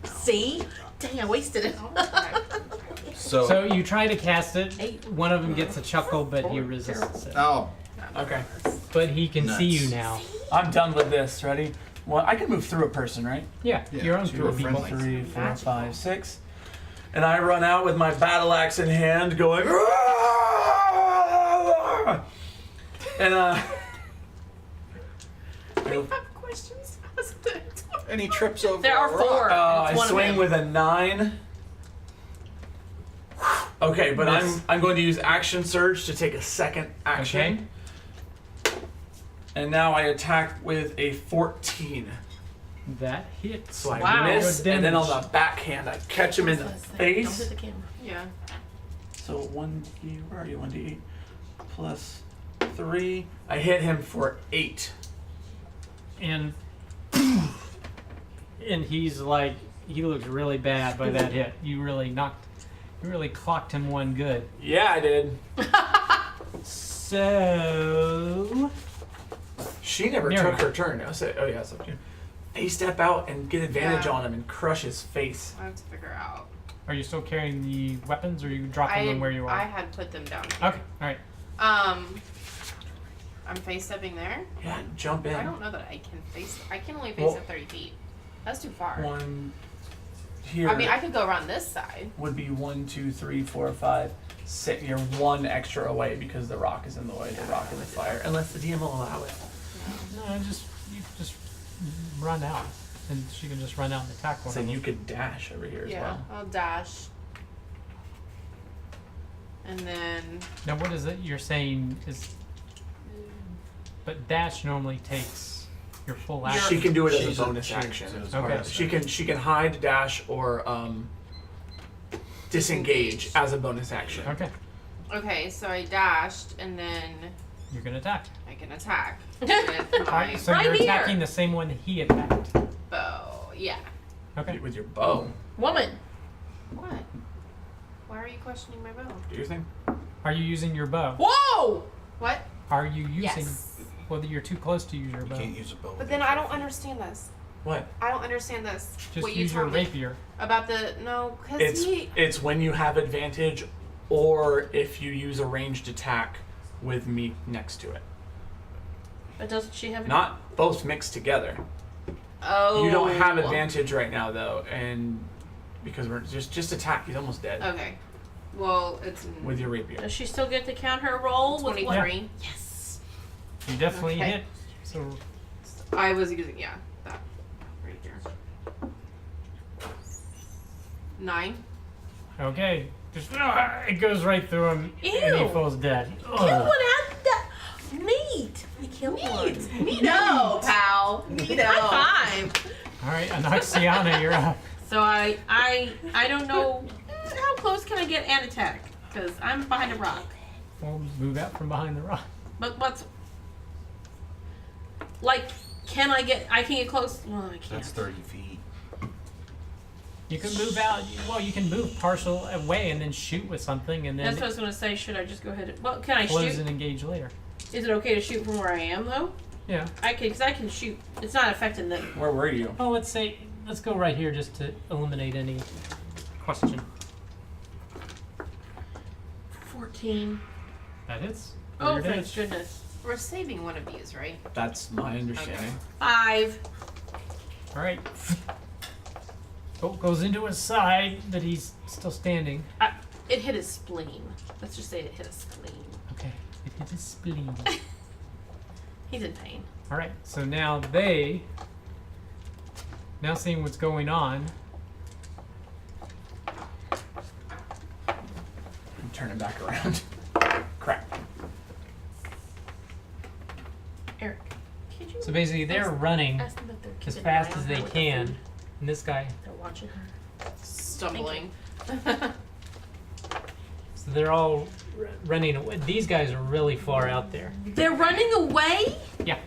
See? Dang, I wasted it. So, So you try to cast it. 8. One of them gets a chuckle, but he resists it. oh, Okay. But he can see Nuts. you now. I'm done with this. Ready? Well, I can move through a person, right? Yeah, Yeah, your own two through are people. friendly. 3, 4, 5, 6. And I run out with my battle axe in hand, going. "Roar!" And I have questions. and he trips over. There a are rock. 4. I It's one swing of them. with a 9. Okay, but Miss. I'm going to use action surge to take a second action. And now I attack with a 14. That hits. So I Wow. miss, Good and then on damage. the backhand I catch him in the Don't hit face. the camera. Yeah. So 1d, where are you? 1d8 plus 3. I hit him for 8. And he's like, he looks really bad by that hit. You really clocked him one good. Yeah, I did. So She never Mary. took her turn. I said, oh yeah, it's up to you. They step out and get advantage Yeah. on him and crush his face. I have to figure out. are you still carrying the weapons, or are you dropping them where you I are? had put them down. Okay, all right. I'm face stepping there. Yeah, jump in. I don't know that I can face. I can only face Well- at 30 feet. That's too far. One here. I mean, I could go around this side. would be 1, 2, 3, 4, 5, 6. You're one extra away because the rock is in the way. The rock and the fire, unless the DM will allow it. No, you just run out, and she can just run out and attack one So of them. you could dash over here as Yeah, well. I'll dash. And then Now, what is it you're saying is? But dash normally takes your full action. She can do it as She's a a- bonus she- action. it's a Okay. bonus She can hide, dash, or disengage as a bonus action. Okay, okay, so I dashed, and then you're gonna attack. I can attack with All my right, so Right you're here. attacking the same one he attacked. bow. Yeah. Okay. With your bow. Woman. What? Why are you questioning my bow? Do your thing. Are you using your bow? Whoa! What? Are you using? Yes. Well, you're too close to use your You bow. can't use a bow. But then I don't understand this. What? I don't understand this. Just what you use your told me rapier. about the no, because It's when you have advantage, or if you use a ranged attack with me next to it. But doesn't she have? Not both mixed together. Oh. You don't have advantage right now though, and because we're just attack. He's almost dead Okay. Well, it's with your rapier. Does she still get to count her roll? With 23. what? Yes. You definitely Okay. hit. So I was using that right there. 9. okay, just it goes right through him, and he Ew. falls dead. Kill one out that meat. I killed one. No, pal. High five. All right, Anaxiana, you're up. So I don't know how close can I get and attack because I'm behind a rock. We'll move out from behind the rock. But what's like? Can I get? I can get close. Well, I can't. That's 30 feet. You can move out. Well, you can move partial away and then shoot with something, and then That's what I was gonna say. Should I just go ahead? Well, can I close shoot? and engage later. Is it okay to shoot from where I am though? Yeah. Because I can shoot. It's not affecting them. Where were you? Oh, let's go right here just to eliminate any question. 14. That hits. Oh, There it thank is. goodness. We're saving one of these, right? That's my understanding. 5. All right. Bolt goes into his side, but he's still standing. It hit his spleen. Let's just say it hit his spleen. Okay. It hit his spleen. He's in pain. All right. So now seeing what's going on. I'm turning back around. Crap. Eric, could you So basically, they're running ask them if they're as keeping an fast eye as on they her with the can, food? and this guy. They're watching her. Stumbling. So they're all running away. These guys are really far out there. They're running away? Yeah.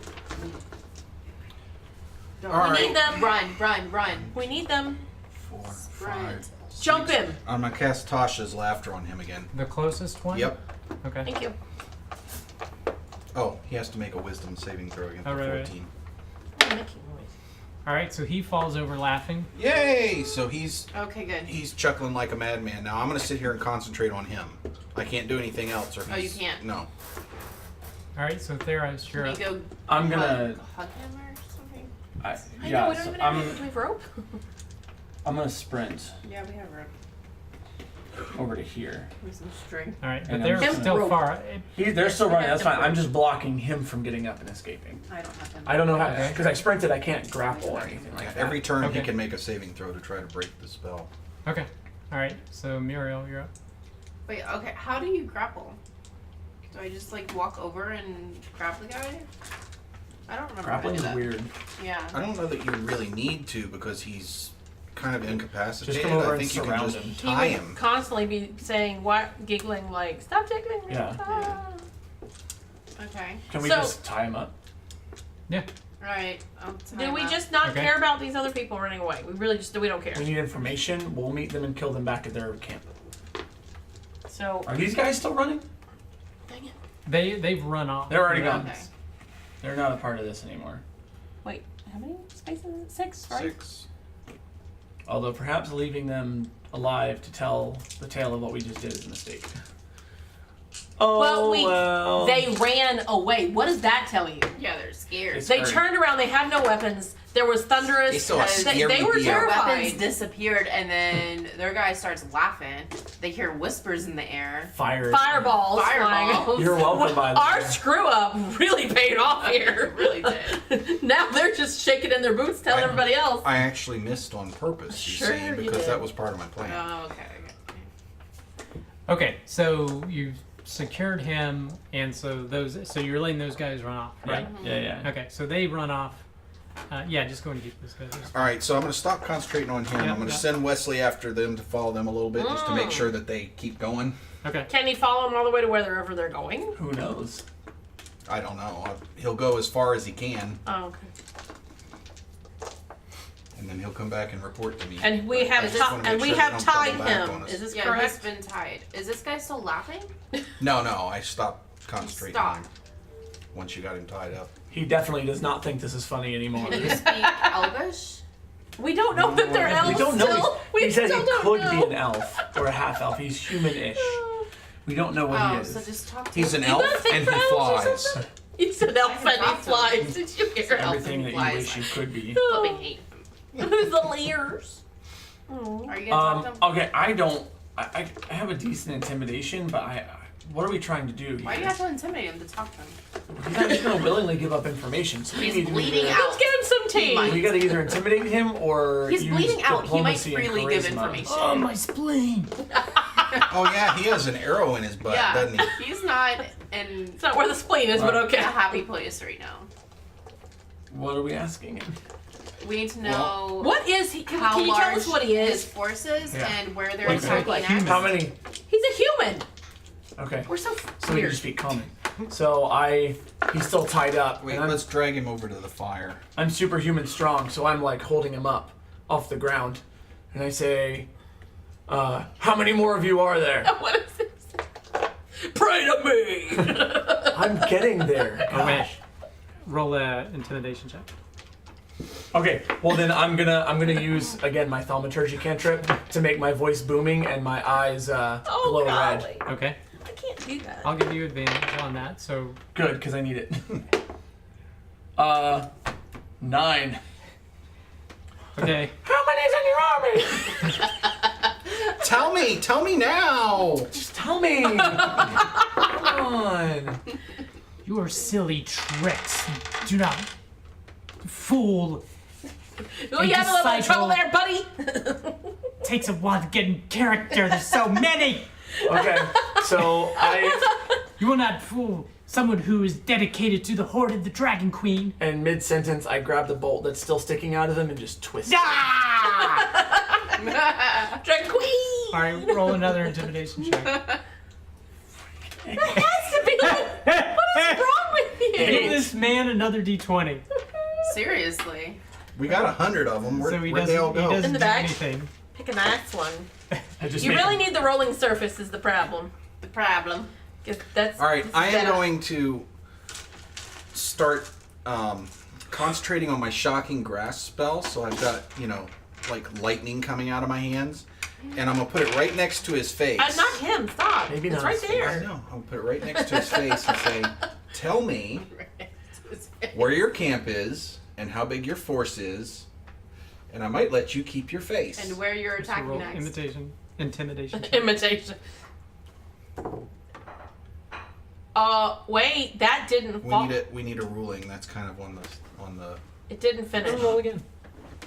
Don't All We right. need them. Run. We need them. 4, Sprint. 5. Jump him. I'm gonna cast Tasha's laughter on him again. The closest one. Yep. Okay. Thank you. Oh, he has to make a wisdom saving throw against Oh, the right, 14. I'm making noise. All right. So he falls over laughing. Yay! So he's Okay, good. chuckling like a madman. Now I'm gonna sit here and concentrate on him. I can't do anything else, or Oh, you he's, can't? No. All right. So Theros, Can you're we up. go I'm gonna. hug him or something? I know, Yeah. we don't So even have I'm. any rope. I'm gonna sprint Yeah, we have rope. over to here. With some string. All right. But And they're I'm just- still Rope. far. They're still we running. have That's fine. to- I'm just blocking him from getting up and escaping. I don't have them. I don't know how Okay. because I sprinted. I can't grapple or anything like that. Every turn he Okay. can make a saving throw to try to break the spell. Okay. All right. So Muriel, you're up. Wait, okay, how do you grapple? Do I just like walk over and grab the guy? I don't remember Grappling how is to do weird. that. Yeah. I don't know that you really need to because he's kind of incapacitated. Just come over I and think you can surround just him. He tie would him. constantly be saying, what, giggling like, stop tickling me. Yeah. Ah. Okay. Can we So- just tie him up? Yeah. Right. I'll tie Do him we up. just not Okay. care about these other people running away? We really just, we don't care. We need information. We'll meet them and kill them back at their camp. So, Are these guys still running? dang it. They've run off. They're already gone. Okay. They're not a part of this anymore. Wait, how many spaces is it? 6, right? 6. Although perhaps leaving them alive to tell the tale of what we just did is a mistake. Oh, Well, they ran away. What does that tell you? Yeah, they're scared. It's- They Sorry. turned around. They had no weapons. There was thunderous. They saw a they scary were deer. Their terrified. weapons disappeared, and then their guy starts laughing. They hear whispers in the air. Fire. Fireballs. flying. Fireballs. You're welcome, by the Our way. screw up really paid off here. It really did. Now they're just shaking in their boots, telling everybody else. I actually missed on purpose, you Sure see, you because did. that was part of my plan. Oh, okay. Okay. So you've secured him, and so you're letting those guys run off, right? Yeah. Okay. So they run off. Yeah. Just go and get this guy. All right, so I'm going to stop concentrating on him. Yeah, I'm going to yeah. send Wesley after them to follow them a little bit, just to make sure that they keep going. Okay. Can he follow them all the way to wherever they're going? Who knows? I don't know. He'll go as far as he can, Oh, okay. and then he'll come back and report to me. And we But I have just wanna make and we sure they have don't double tied back on him. us. Is this Yeah, correct? he's been tied. Is this guy still laughing? No, I stopped concentrating on Stop. him once you got him tied up. He definitely does not think this is funny anymore. Can you speak Elvish? We don't know that they're elves We don't know. still. We He says still he don't could know. be an elf or a half elf. He's human-ish. We don't know what he Oh, is. so just talk to He's him. an You elf gotta think and for he elves or flies. something? You said elf I can and he talk to him. flies. Did you hear? Elf Everything and that you flies wish you like- could be. Oh. Flipping hate him. Who's the leers? Are you gonna talk to him? Okay, I have a decent intimidation, but what are we trying to do here? Why do you have to intimidate him to talk to him? He's not just gonna willingly give up information. So we He's need to bleeding either, out. Let's give him some tea. We gotta either intimidate him or He's use bleeding out. He might diplomacy and freely give charisma. information. Oh, my spleen. Oh yeah, he has an arrow in his butt, Yeah, doesn't he? he's not in It's not where the spleen is, but okay. a happy place right now. What are we asking him? We need to know What is he? Can how you large tell us what he his is? forces Yeah. and where they're What's he attacking look like? next. How many? He's a human. Okay. We're so So we weird. can just speak common. So he's still tied up. Wait, and let's drag him over to the fire. I'm superhuman strong, so I'm like holding him up off the ground. And I say, how many more of you are there? What is this? Pray to me. I'm getting there. Oh, wait. Gosh. Roll a intimidation check. Okay, well then I'm gonna use again my thaumaturgy cantrip to make my voice booming and my eyes glow red. golly. Okay. I can't do that. I'll give you advantage on that. So Good, because I need it. 9. okay. How many's in your army? Tell me now. Just tell me. Come on. Your silly tricks do not fool. Oh, you have a little bit of trouble disciple. there, buddy. Takes a while to get in character. There's so many. Okay, so You will not fool someone who is dedicated to the Horde of the Dragon Queen. in mid-sentence, I grab the bolt that's still sticking out of them and just twist it. Drag queen. All right, roll another intimidation check. That has to be. What is wrong with you? Give this man another d20. Seriously. We got 100 of them. So he Where'd they all doesn't, he go? doesn't In the do bag? anything. Pick a nice one. I just You make really them- need the rolling surface is the problem. The problem. 'Cause that's. All right, this I is am better. going to start concentrating on my shocking grasp spell. So I've got, like lightning coming out of my hands, and I'm gonna put it right next to his face. Not him. Stop. Maybe it's not right his face. I there. know. I'm gonna put it right next to his face and say, "Tell me where your camp is and how big your force is, and I might let you keep your face." And where you're So attacking roll next. intimidation check. Imitation. Wait, that didn't fall. We need a ruling. That's kind of on the. It didn't finish. Roll again.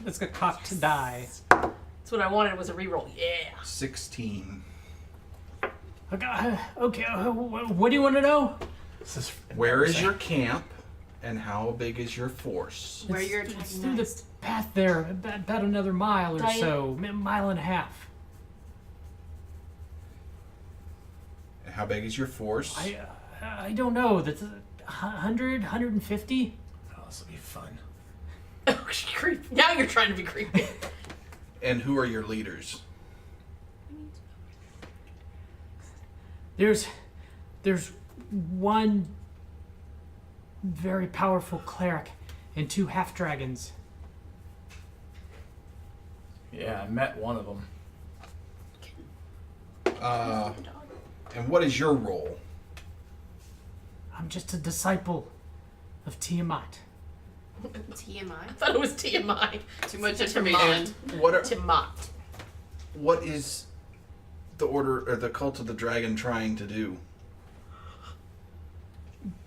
It's a cocked die. That's what I wanted was a reroll. Yeah. 16. Okay, what do you want to know? This is Where is your camp, and how big is your force? Where you're It's attacking through next. the path there, about another mile or Diane? so, mile and a half. And how big is your force? I don't know. That's 100, 150. Oh, this will be fun. Oh, creepy. Now you're trying to be creepy. And who are your leaders? There's one very powerful cleric and 2 half dragons. Yeah, I met one of them. And what is your role? I'm just a disciple of Tiamat. TMI. I thought it was TMI. Too much Tiamat. information. Tiamat. What is the order or the cult of the dragon trying to do?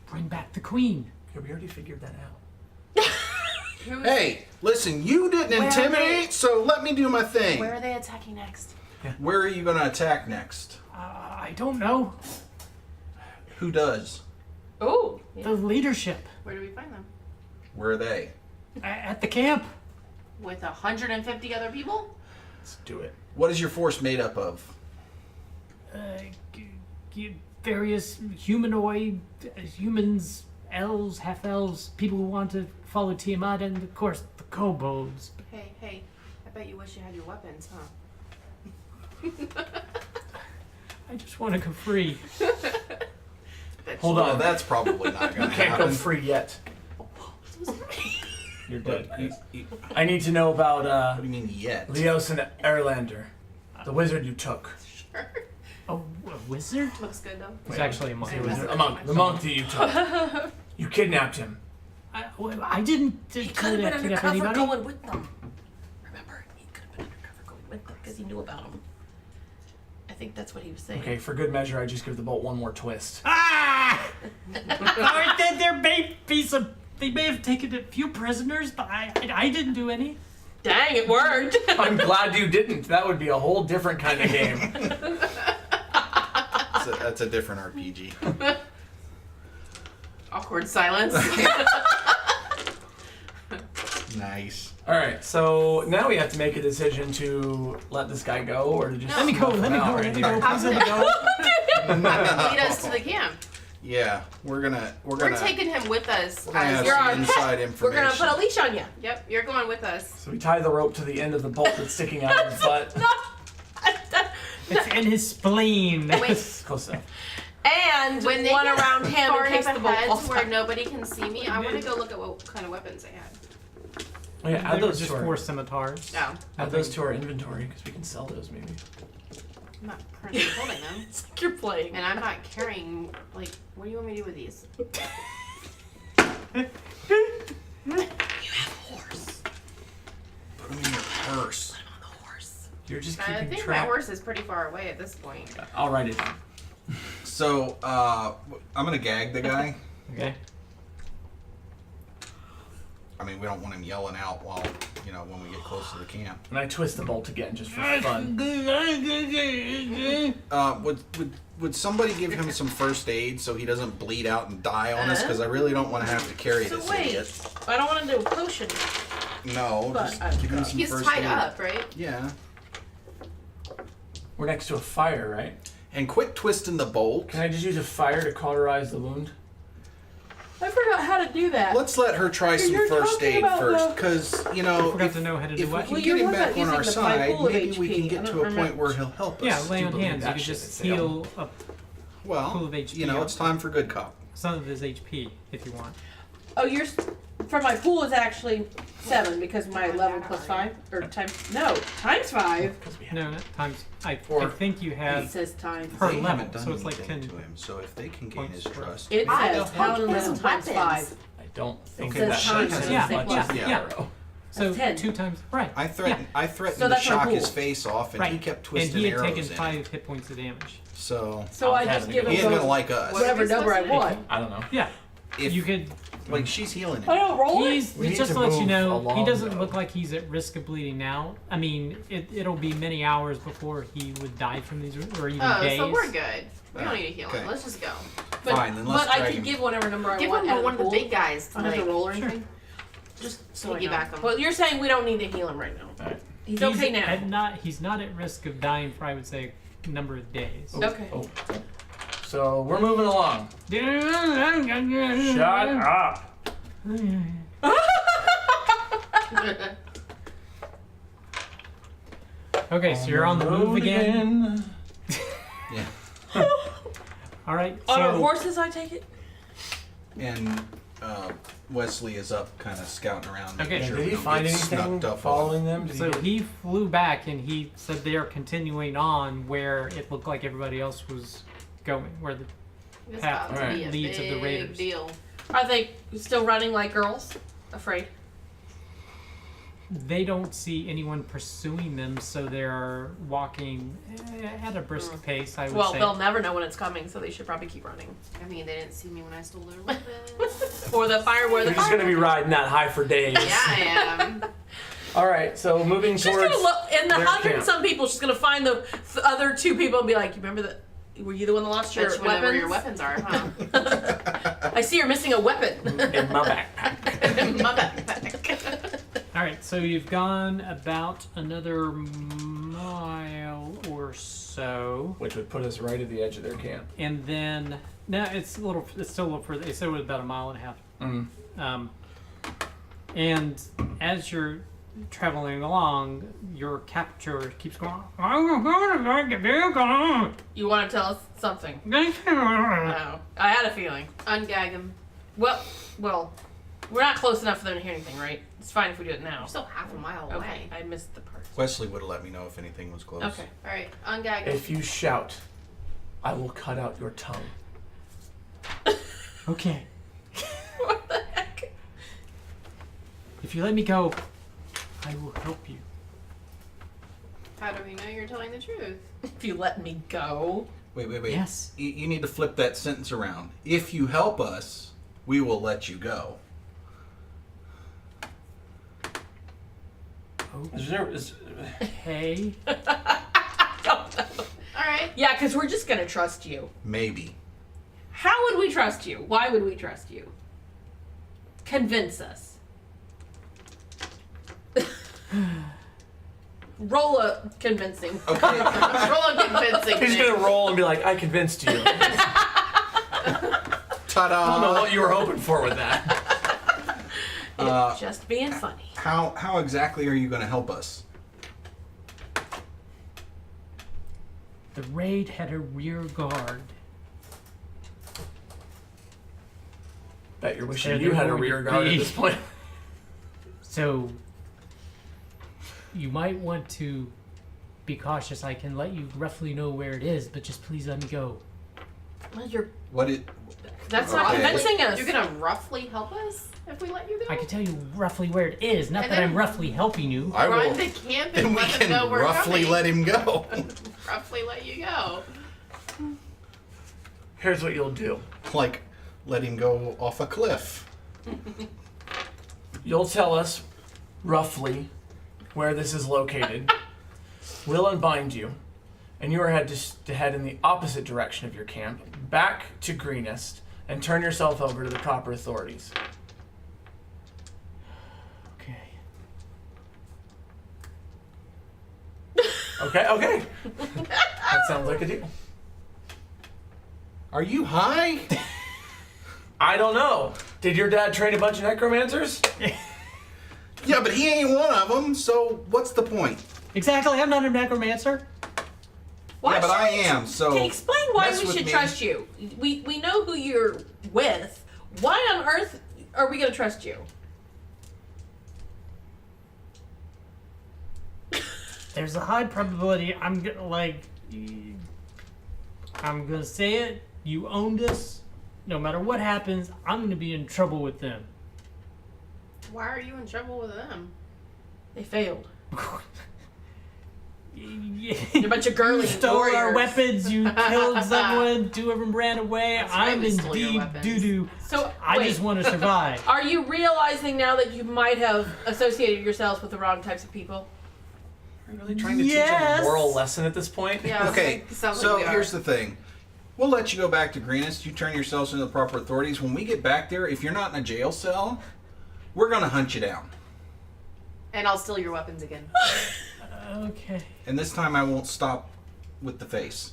Bring back the queen. Yeah, we already figured that out. Hey, listen, you didn't Where are intimidate, so let me do my thing. Where are they attacking next? Where are you going to attack next? I don't know. Who does? Oh. The leadership Where do we find them? Where are they? at the camp. With 150 other people? Let's do it. What is your force made up of? Various humanoid, humans, elves, half elves, people who want to follow Tiamat, and of course the kobolds. Hey, I bet you wish you had your weapons, huh? I just want to go free. Hold Well, on. that's probably not going to Can't go happen. free yet. You're dead. You- I need to know about what do you mean yet? Leos and Erlander, the wizard you took. Sure. A wizard? Looks good though. It's actually a monk. It was A monk. The monk that you took. You kidnapped him. I didn't He could have been kidnap undercover anybody. going with them. Remember, he could have been undercover going with them. knew about them. I think that's what he was saying. Okay, for good measure, I just give the bolt one more twist. Ah! They may have taken a few prisoners, but I didn't do any. Dang, it worked. I'm glad you didn't. That would be a whole different kind of game. That's a different RPG. Awkward silence. Nice. All right, so now we have to make a decision to let this guy go or to just Let me go, snuff let him me out go, right let me here. go, please let me go. Lead us to the camp. Yeah, we're We're taking him with us. we're gonna have You're some on inside We're information. gonna put a leash on you. Yep, you're going with us. So we tie the rope to the end of the bolt that's sticking out of his butt. It's in his spleen. Wait. Close enough. And When they one get around him far in case enough the bolt ahead falls to where down. nobody can see me, I want to go look at what kind of weapons they had. Oh yeah, add There those was just to our, 4 scimitars. No, add those to our inventory because we can sell those maybe. I'm not currently holding them. It's like you're playing. And I'm not carrying, like, what do you want me to do with these? You have a horse. Put them in your purse. On the horse. You're just I keeping think my track. horse is pretty far away at this point. I'll write it down. So, I'm gonna gag the guy. Okay. I mean, we don't want him yelling out while, when we get close to the camp. And I twist the bolt again just for fun. Would somebody give him some first aid so he doesn't bleed out and die on us? Because I really don't want to have to carry So this wait, idiot. I don't want to do a potion. No, But just give him some He's first tied aid. up, right? Yeah. We're next to a fire, right? And quit twisting the bolt. Can I just use a fire to cauterize the wound? I forgot how to do that. Let's let her try some You're first talking aid about first, the- because I forgot if to know how to if do we what. can Well, get you're him the one back that on using our the side, pool of maybe we HP. can I get don't to a point remember. where he'll help us. Yeah, lay do on believe hands. You that could shit just is failed. heal up Well, pool of HP it's time for good cop. some of his HP if you want. Oh, yours for my pool is actually 7 because my level plus 5 or times 5. Because we have No, not times. I Or- think you It have says times. per They level, haven't done so it's like anything 10 to him, so if they can gain his points per- It trust, says don't paladin his level times weapons. 5. I don't think says that times, should so yeah, as much yeah, as the yeah. arrow. So 10. 2 times right. I threatened So to that's my shock his pool. face off, and Right. he kept And twisting he had arrows taken in. 5 hit points of damage. So So I'm I just having give to he him ain't gonna those, like us. What are whatever we number I supposed to do? want. I don't know. Yeah, If you could. like she's healing him. I don't roll it. He's We need just to to let you move know, he along, doesn't though. look like he's at risk of bleeding now. I mean, it'll be many hours before he would die from these, or even Oh, days. so we're good. We don't need to heal Okay. him. Let's just go. But, Fine, then let's but I drag can him. give whatever number I Give want. him out to of one of the pool. big guys. I don't have to like- roll or Sure. anything. Just so I know. Piggyback him. Well, you're saying we don't need to heal him right now. Alright. He's okay now. He's not at risk of dying for, I would say, a number of days. Okay. Oh. So we're moving along. Shut up. Okay, so you're on the move again. Yeah. All right. On our So horses, I take it. And Wesley is up, kind of scouting around. Okay. making Yeah, sure did we he don't find get anything snuffed up on. following them? Did so get- he flew back and he said they are continuing on where it looked like everybody else was going, where the It's path about to be a leads of the big raiders. deal. Are they still running like girls? Afraid. They don't see anyone pursuing them, so they're walking at a brisk pace, I would Well, say. they'll never know when it's coming, so they should probably keep running. I mean, they didn't see me when I stole their weapons. Or the fire where the You're just fire. gonna be riding that high for days. Yeah, I am. All right, so moving She's towards. gonna look, and the their 100 and camp. some people, she's gonna find the other 2 people and be like, "You remember that? Were you the one that lost your Bet you know where your weapons? weapons are, huh? I see you're missing a weapon." in my backpack. My backpack. All right, so you've gone about another mile or so, Which would put us right at the edge of their camp. and then now it's still a little further. They said it was about a mile and a half. Mm. And as you're traveling along, your captor keeps going. You want to tell us something? Okay. No, I had a feeling. Ungag him. Well, we're not close enough for them to hear anything, right? It's fine if we do it now. We're still half a mile Okay, away. I missed the part. Wesley would have let me know if anything was close. Okay. Alright, ungag him. If you shout, I will cut out your tongue. Okay. What the heck? If you let me go, I will help you. How do we know you're telling the truth? If you let me go. Wait. Yes. You need to flip that sentence around. If you help us, we will let you go. Hey. Alright. Yeah, because we're just gonna trust you. Maybe. How would we trust you? Why would we trust you? Convince us. Roll a convincing. Okay. Roll a convincing He's thing. gonna roll and be like, I convinced you. Ta-da! I don't know what you were hoping for with that. Just being funny. How exactly are you going to help us? The raid had a rear guard. Bet you're wishing So you there had a would rear guard be- at this point. So you might want to be cautious. I can let you roughly know where it is, but just please let me go. Well, that's not Okay. convincing us. You're gonna roughly help us if we let you go? I can tell you roughly where it is, not And that then- I'm roughly helping you. I Run will. to camp Then and we let them can know we're roughly coming. let him go. Roughly let you go. Here's what you'll do. Like, let him go off a cliff. You'll tell us roughly where this is located. We'll unbind you, and you are to head in the opposite direction of your camp, back to Greenest, and turn yourself over to the proper authorities. Okay. Okay. That sounds like a deal. Are you high? I don't know. Did your dad train a bunch of necromancers? Yeah, but he ain't one of them, so what's the point? Exactly, I'm not a necromancer. Why yeah, but should I we- am, so... Okay, explain why mess we with should me. trust you. We know who you're with. Why on earth are we gonna trust you? There's a high probability I'm gonna say it. You owned us. No matter what happens, I'm gonna be in trouble with them. Why are you in trouble with them? They failed. You You're a bunch of girly stole warriors. our weapons. You killed someone. Two of them ran away. That's why I'm we in stole your deep weapons. doo-doo. So I wait, just want to survive. are you realizing now that you might have associated yourselves with the wrong types of people? Are you really trying to teach Yes. a moral lesson at this point? Yeah. Okay, Sounds so like we here's are. the thing. We'll let you go back to Greenest. You turn yourselves into the proper authorities. When we get back there, if you're not in a jail cell, we're going to hunt you down. And I'll steal your weapons again. Okay. And this time I won't stop with the face.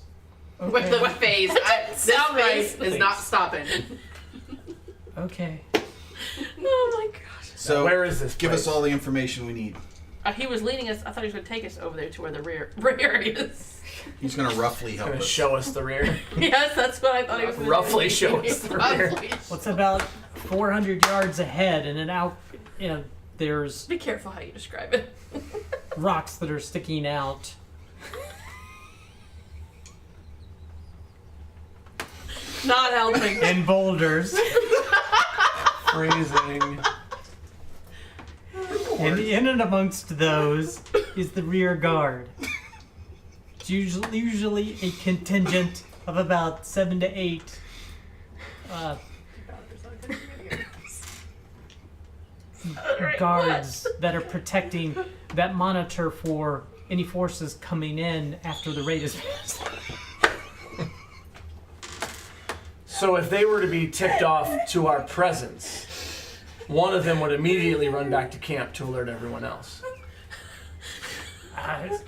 With the phase. This sound phase right. is not stopping. Okay. Oh my gosh. So Where is this give place? us all the information we need. He was leading us. I thought he was going to take us over there to where the rear is. He's going to roughly help Gonna us. show us the rear. Yes, that's what I thought he was going to Roughly show us the rear. Roughly. What's about 400 yards ahead, and then out, there's Be careful how you describe it. rocks that are sticking out. Not helping. And boulders. Freezing. And in and amongst those is the rear guard. It's usually a contingent of about 7 to 8 guards that are protecting, that monitor for any forces coming in after the raid is passed. So if they were to be tipped off to our presence, one of them would immediately run back to camp to alert everyone else.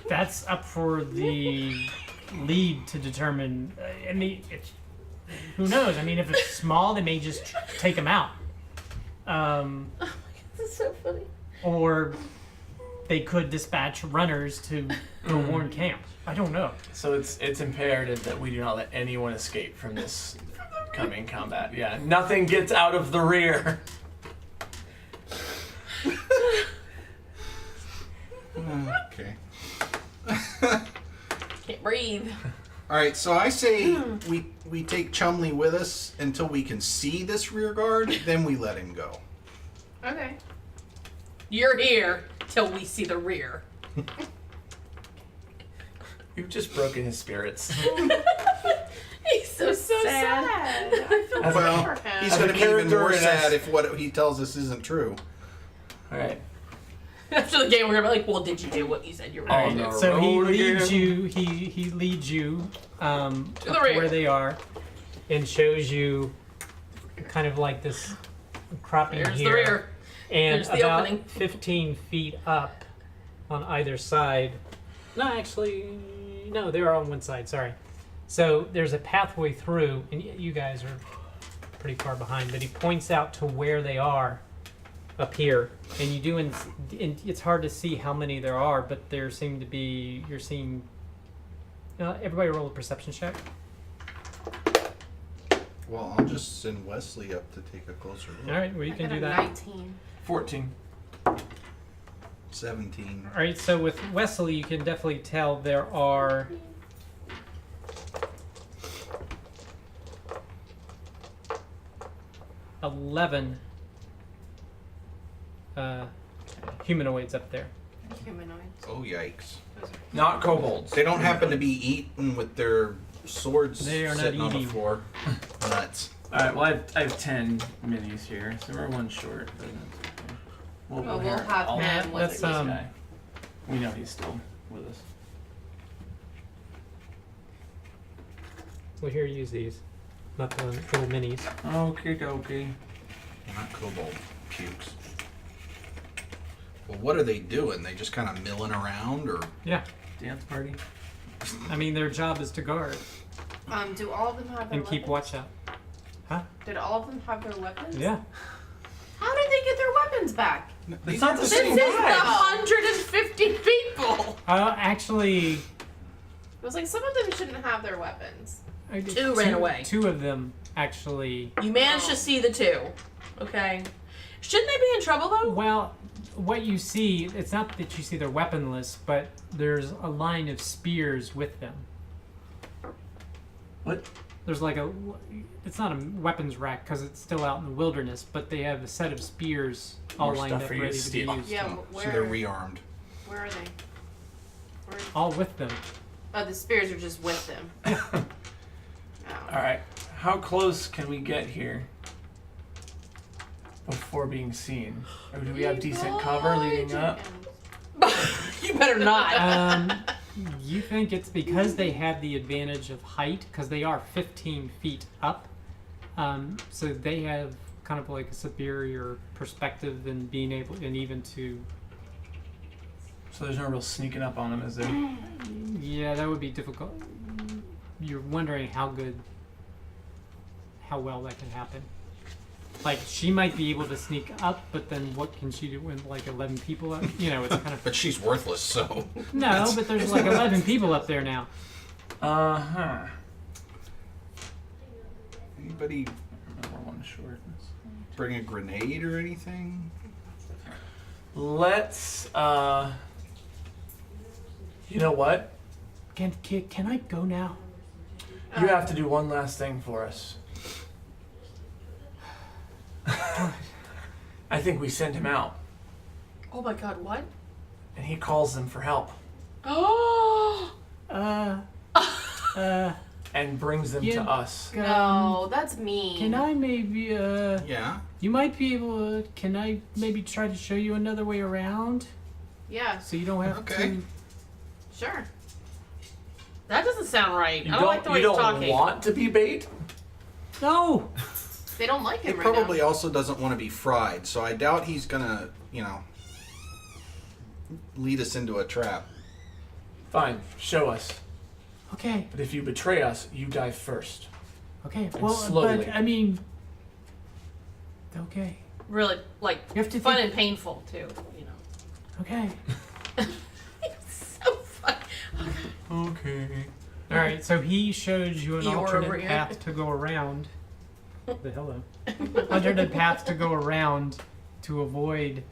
That's up for the lead to determine. I mean, who knows? I mean, if it's small, they may just take them out. This is so funny. Or they could dispatch runners to go warn camp. I don't know. So it's imperative that we do not let anyone escape from this coming combat. Yeah, nothing gets out of the rear. Okay. Can't breathe. All right, so I say we take Chumley with us until we can see this rear guard, then we let him go. Okay. You're here till we see the rear. You've just broken his spirits. He's so sad. I feel As a- bad Well, for him. he's As a going to be even character more in sad us- if what he tells us isn't true. All right. After the game, we're gonna be like, well, did you do what you said you were Oh, going to no. do? So he Road leads again. you. He leads you up the to rear. where they are, and shows you kind of like this cropping There's here, the rear. and There's the about opening. 15 feet up on either side. No, actually, no, they are on one side. Sorry. So there's a pathway through, and you guys are pretty far behind. But he points out to where they are up here, and you do. And it's hard to see how many there are, but there seem to be. You're seeing. Everybody roll a perception check. Well, I'll just send Wesley up to take a closer All look. right, well you I can got do a that. 19. 14. 17. All right, so with Wesley, you can definitely tell there are 11 humanoids up there. Humanoids. Oh, yikes. Not kobolds. They don't happen to be eaten with their swords They are not sitting on the eating. floor. Nuts. Alright, well, I have 10 minis here, so we're one short, but that's okay. Well, we'll inherit have all him of with this us. guy. We know he's still with us. Well, here, use these, not the little minis. Okay, okay. Well, not kobold pukes. Well, what are they doing? They just kind of milling around, or Yeah, Dance party. I mean their job is to guard Do all of them have their and keep weapons? watch out. Did all of them have their weapons? Yeah. How did they get their weapons back? It's not the This same is the guy. 150 people. Actually, It was like some of them shouldn't have their weapons. Two ran away. Two of them actually. You managed to see the two. Okay. Shouldn't they be in trouble though? Well, what you see, it's not that you see they're weaponless, but there's a line of spears with them. What? There's like it's not a weapons rack because it's still out in the wilderness, but they have a set of spears all More lined stuff up for you to ready to be steal. used. Yeah, so where? they're rearmed. Where are they? Where? All with them. Oh, the spears are just with them. Oh. Alright, how close can we get here before being seen? Or do we have decent cover leading up? You better not. You think it's because they have the advantage of height, because they are 15 feet up, so they have kind of like a superior perspective in being able, and even to, So there's no real sneaking up on them, is there? yeah, that would be difficult. You're wondering how well that can happen. Like, she might be able to sneak up, but then what can she do when, like, 11 people up? You know, it's kind of... But she's worthless, so. No, but there's, like, 11 people up there now. Uh-huh. Anybody We're one short. bring a grenade or anything? Let's, you know what? Can I go now? You have to do one last thing for us. I think we send him out, Oh my god, what? and he calls them for help, Oh and brings them Yeah. to us. No, that's mean. Can I maybe, Yeah. you might be able to, can I maybe try to show you another way around? Yeah, So you don't have Okay. sure. that doesn't sound right. You I don't like the way you he's don't talking. want to be bait? No! They don't like He him right probably now. also doesn't want to be fried, so I doubt he's gonna, lead us into a trap. Fine, show us. Okay, But if you betray us, you die first. okay, And well, slowly. but, I mean... Okay, Really, like, you have to fun think... and painful too, you know. Okay. So fun. Okay. Alright, so he shows you an Eeyore over alternate here. path to go around. The hello. Alternate path to go around to avoid,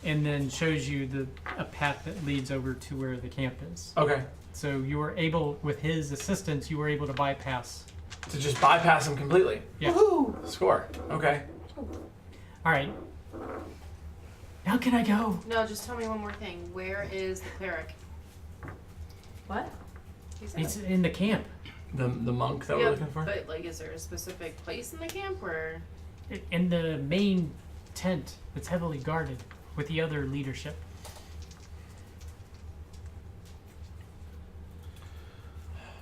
and then shows you a path that leads over to where the camp is. Okay. So you were able, with his assistance, you were able to bypass. To just bypass him completely. Yeah. Woohoo! Score. Okay. Alright. Now can I go? No, just tell me one more thing. Where is the cleric? What? She said. It's in the camp. The monk that Yeah, we're looking for? but like, is there a specific place in the camp where? In the main tent that's heavily guarded with the other leadership.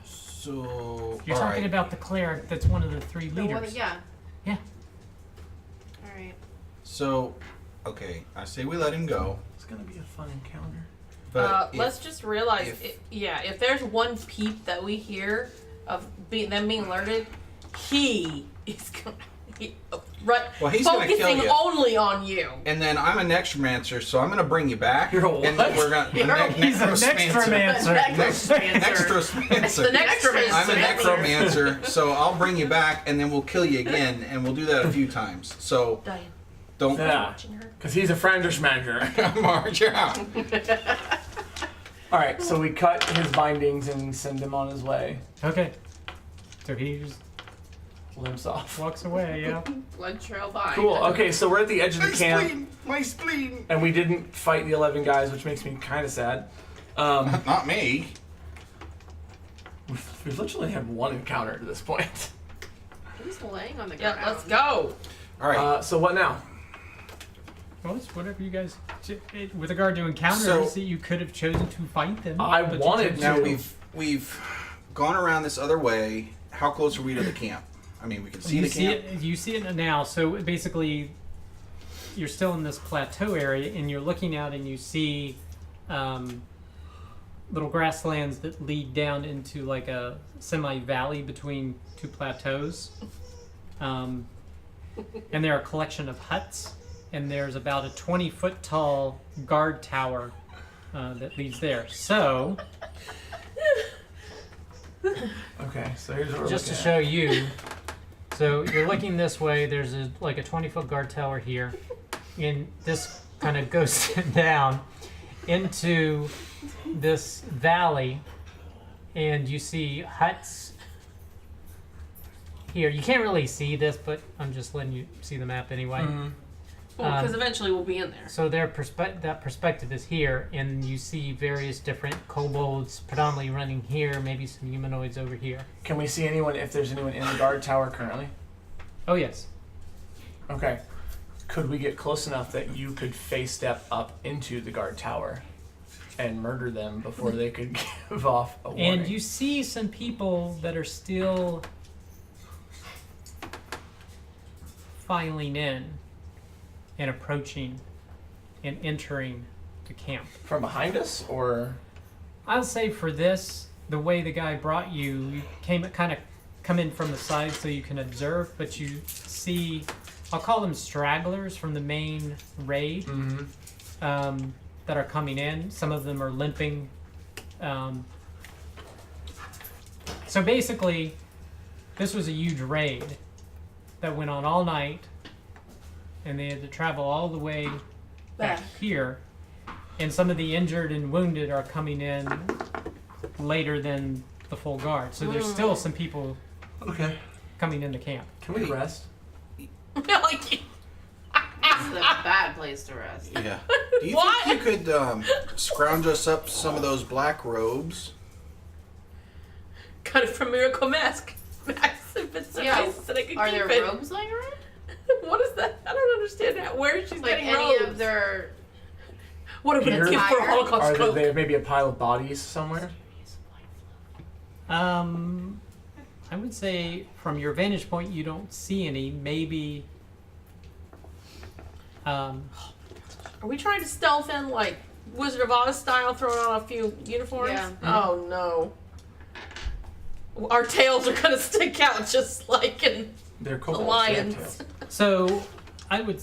So You're all talking right. about the cleric that's one of the three The leaders. one, yeah. Yeah. All right. So, okay, I say we let him go, It's gonna be a fun encounter. but Let's just realize, if- if there's one peep that we hear of them being alerted, he is gonna right. Well, he's gonna kill focusing you. only on you. and then I'm a necromancer, so I'm gonna bring you back. You're a And then what? we're gonna He's a necromancer. Necromancer. The necromancer. I'm a necromancer, so I'll bring you back, and then we'll kill you again, and we'll do that a few times. So Diane, don't Yeah. watching her. Because he's a Frandish manager. march out. Alright, so we cut his bindings and send him on his way. Okay. So he just Limps off. walks away, yeah. Blood trail by. Cool, okay, so we're at the edge of the camp, My spleen. and we didn't fight the 11 guys, which makes me kind of sad. Not me. We've literally had one encounter to this point. He's laying on the Yeah, ground. let's go. All right. So what now? Well, it's whatever you guys. With regard to encounters, So- that you could have chosen to fight them. I but you wanted chose Now to. we've gone around this other way. How close are we to the camp? I mean, we can see you the see camp. it. You see it now. So basically, you're still in this plateau area, and you're looking out, and you see little grasslands that lead down into like a semi-valley between two plateaus. And there are a collection of huts, and there's about a 20-foot tall guard tower that leads there. So, Okay, so here's what we're just to looking show you, so you're looking this way. There's like a 20-foot guard tower here, and this kind of goes down into this valley, and you see huts here. You can't really see this, but I'm just letting you see the map anyway. at. Mhm. Well, because eventually we'll be in there. So that perspective is here, and you see various different kobolds predominantly running here, maybe some humanoids over here. Can we see anyone, if there's anyone in the guard tower currently? Oh yes. Okay. Could we get close enough that you could face step up into the guard tower and murder them before they could give off a warning? And you see some people that are still filing in and approaching and entering the camp. From behind us, or I'll say for this, the way the guy brought you kind of come in from the side so you can observe, but you see, I'll call them stragglers from the main raid that are coming in. Some of them are limping. So basically, this was a huge raid that went on all night, and they had to travel all the way back here. And some of the injured and wounded are coming in later than the full guard. So there's still some people okay, coming into camp. can we rest? Like, This is a bad place to rest. Yeah. Do you What? think you could scrounge us up some of those black robes? got it from Miracle Mask. If it's so Yeah. nice that I could Are keep there it. robes laying around? What is that? I don't understand that. Where she's Like getting any robes. of their What are we Here- gonna give for a Are Holocaust Are cloak? there maybe a pile of bodies somewhere? I would say from your vantage point, you don't see any. Maybe. Are we trying to stealth in like Wizard of Oz style, throwing on a few uniforms? Yeah. Oh no. Our tails are gonna stick out just like in They're the kobolds. lions. They have tails. so. I would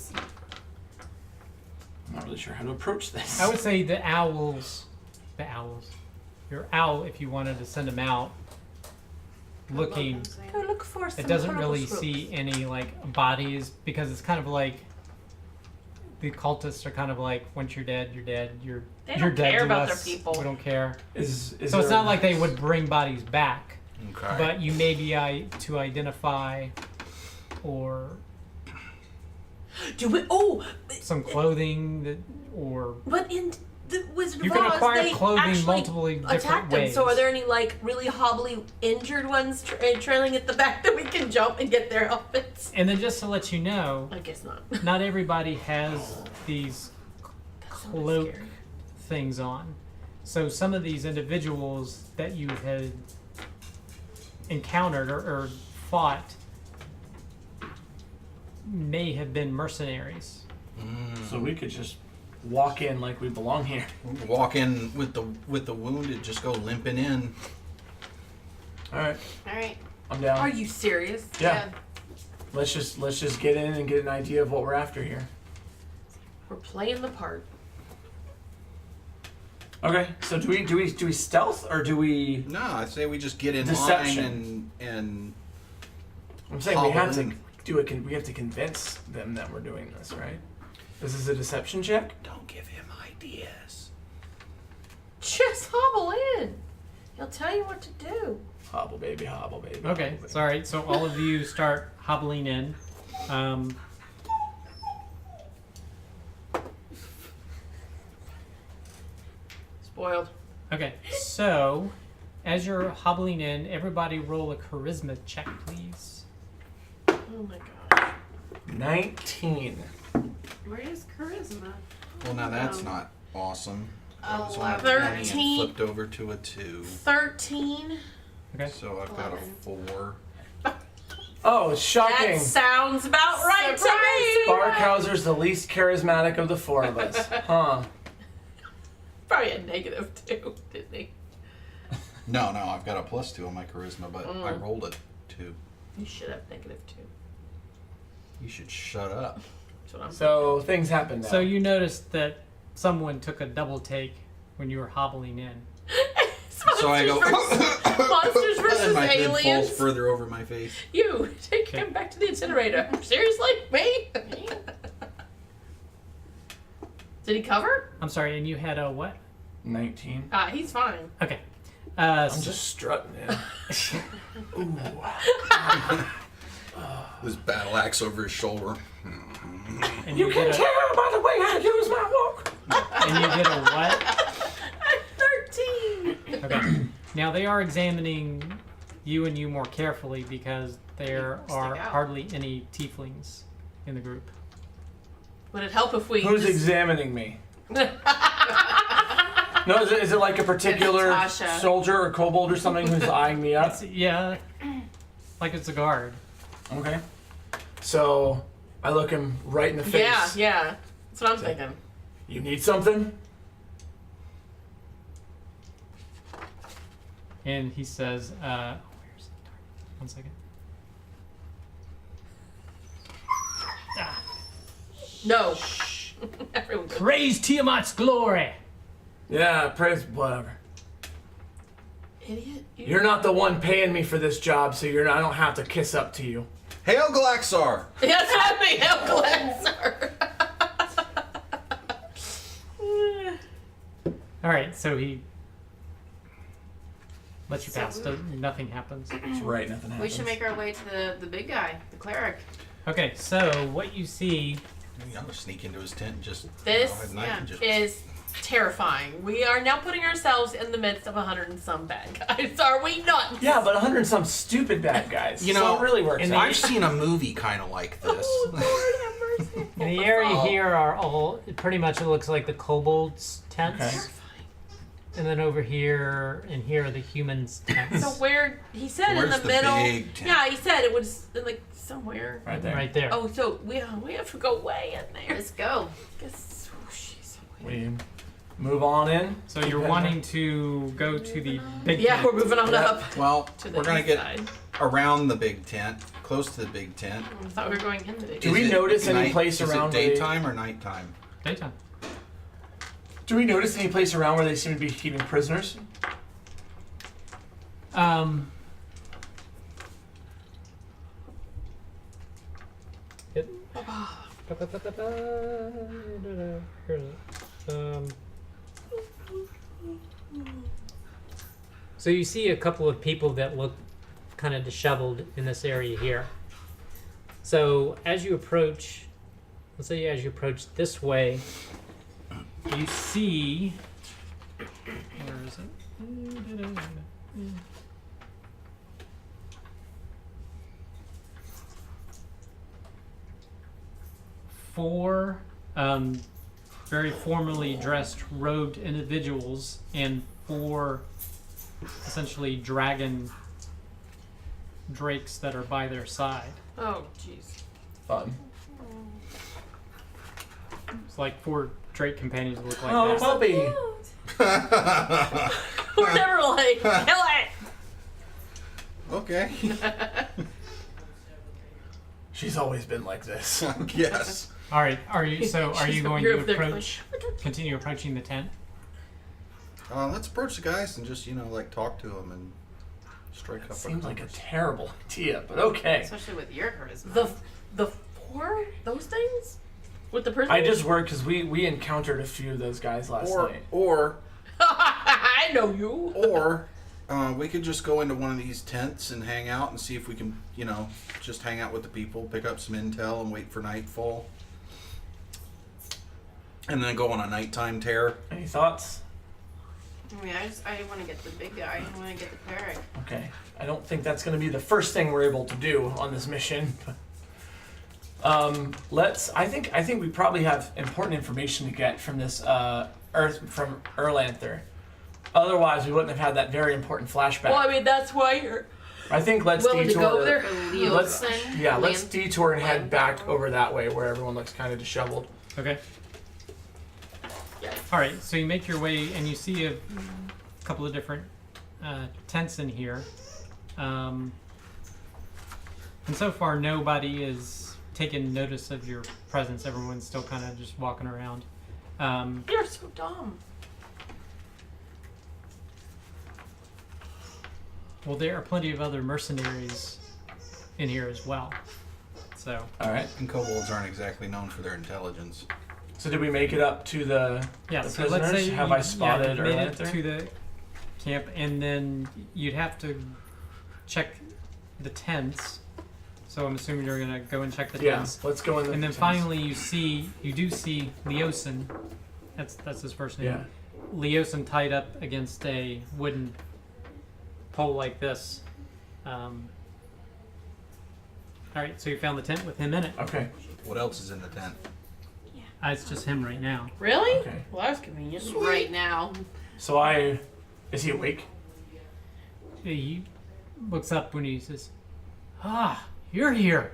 I'm not really sure how to approach this. say the owls. Your owl, if you wanted to send them out, looking. Go look for some It doesn't purple really swoops. see any like bodies because it's kind of like the cultists are kind of like once you're dead, you're dead. You're They you're don't dead care to about us. their people. We don't care. Is So it's there- not like they would bring bodies back, Okay. but you may be to identify or Do we? Oh, some clothing that or but in the Wizard You of can Oz, acquire they clothing actually multiple different attacked them. ways. So are there any like really hobbly injured ones trailing at the back that we can jump and get their outfits? And then just to let you know, I guess not. not everybody has these That's so cloak scary. things on. So some of these individuals that you had encountered or fought may have been mercenaries. So we could just walk in like we belong here. Walk in with the wounded, just go limping in. All right, Alright. I'm down. Are you serious? Yeah. Let's just get in and get an idea of what we're after here. We're playing the part. Okay. So do we stealth or do we? No, I say we just get in Deception. line and I'm saying we have hobble to in. do it. We have to convince them that we're doing this, right? This is a deception check. Don't give him ideas. Just hobble in. He'll tell you what to do. Hobble baby, hobble baby. Okay, hobble, baby. so, all right. So all of you start hobbling in. Spoiled. Okay, so as you're hobbling in, everybody roll a charisma check, please. Oh my gosh. 19. Where is charisma? Well, now that's not awesome. I was on a 11. 20 and 13. flipped over to a 2. 13. Okay. So I've got a 4. Oh, shocking. That sounds about right to me. Barkhauser's the least charismatic of the four of us. Huh. Probably a -2, didn't he? No, I've got a +2 on my charisma, but I rolled a 2. You should have -2. You should shut up. That's what I'm So things happen now. So you noticed that someone took a double take when you were hobbling in. So I go. Monsters And versus my head falls aliens. further over my face. You take Okay. him back to the incinerator. Seriously, me? Did he cover? I'm sorry, and you had a what? 19. He's fine. Okay. I'm So- just strutting in. Ooh. This battle axe over his shoulder. and You you can did a, tell by the way I use my walk. and you did a what? 13. Okay. Now they are examining you and you more carefully because there are out. hardly any tieflings in the group. Would it help if we? Who's just... examining me? No, is it like a particular Natasha. soldier or kobold or something who's eyeing me up? Yeah, like it's a guard. Okay. So I look him right in the face. Yeah. That's what I'm thinking. You need something? And he says, where's the target? 1 second. No. Everyone. Goes. Praise Tiamat's glory! Yeah, praise whatever. Idiot. You're not the one paying me for this job, so I don't have to kiss up to you. Hail Galaxar! That's what I mean. How glad, sir. Alright, so he lets you So pass. Nothing happens. Right, nothing happens. We should make our way to the big guy, the cleric. Okay, so what you see I'm gonna sneak into his tent and just. This have a knife and just- is terrifying. We are now putting ourselves in the midst of 100 and some bad guys. Are we not? Yeah, but 100 and some stupid bad guys. You so know, it really works. And out. I've seen a movie kind of like this. Oh, Lord have mercy. in the area here are all pretty much it looks like the kobolds' tents. Okay. And then over here and here are the humans' tents. So where he said in Where's the the middle. big tent? Yeah, he said it was like somewhere. right there. right there. Oh, so we have to go way in there. Let's go. Guess, oh, jeez. We move on in. So you're wanting to go to the big Yeah, tent. we're moving on up Well, to the we're gonna east get side. around the big tent, close to the big tent. I thought we were going into the. Do we Is it notice any night- place around Is where it they- daytime or nighttime? Daytime. Do we notice any place around where they seem to be keeping prisoners? It, so you see a couple of people that look kind of disheveled in this area here. So as you approach, let's say as you approach this way, you see. Where is it? 4 very formally dressed, robed individuals and 4 essentially dragon drakes that are by their side. Oh, jeez. Fun. It's like 4 drake companions look like Oh, that. puppy! We're never like, kill it! Okay. She's always been like this. Yes. All right. Are you going You're to up there approach? Continue approaching the tent. Let's approach the guys and just like talk to them and strike up. Seems like a terrible idea, but okay. Especially with your charisma. The 4? Those things? With the person? I just worked because we encountered a few of those guys last night. Or I know you. we could just go into one of these tents and hang out and see if we can, just hang out with the people, pick up some intel, and wait for nightfall. And then go on a nighttime tear. Any thoughts? I mean, I want to get the big guy. I want to get the parrot. Okay. I don't think that's going to be the first thing we're able to do on this mission. I think we probably have important information to get from this from Erlanther. Otherwise, we wouldn't have had that very important flashback. Well, I mean, that's why you're I think let's willing detour. to go there. Let's detour and head back over that way where everyone looks kind of disheveled. Okay. All right. So you make your way and you see a couple of different tents in here, and so far nobody is taking notice of your presence. Everyone's still kind of just walking around. You're so dumb. Well, there are plenty of other mercenaries in here as well. So. All right. And kobolds aren't exactly known for their intelligence. So did we make it up to the Yeah. the So prisoners? let's say have you, I spotted you made it Erlanther? to the camp, and then you'd have to check the tents. So I'm assuming you're gonna go and check the Yeah. tents. Let's go in the And then tents. finally you do see Leosin. That's his first name. Yeah. Leosin tied up against a wooden pole like this. All right, so you found the tent with him in it. Okay. What else is in the tent? It's just him right now. Really? Okay. Well, that was convenient. Right now. So is he awake? He looks up when he says, "Ah, you're here."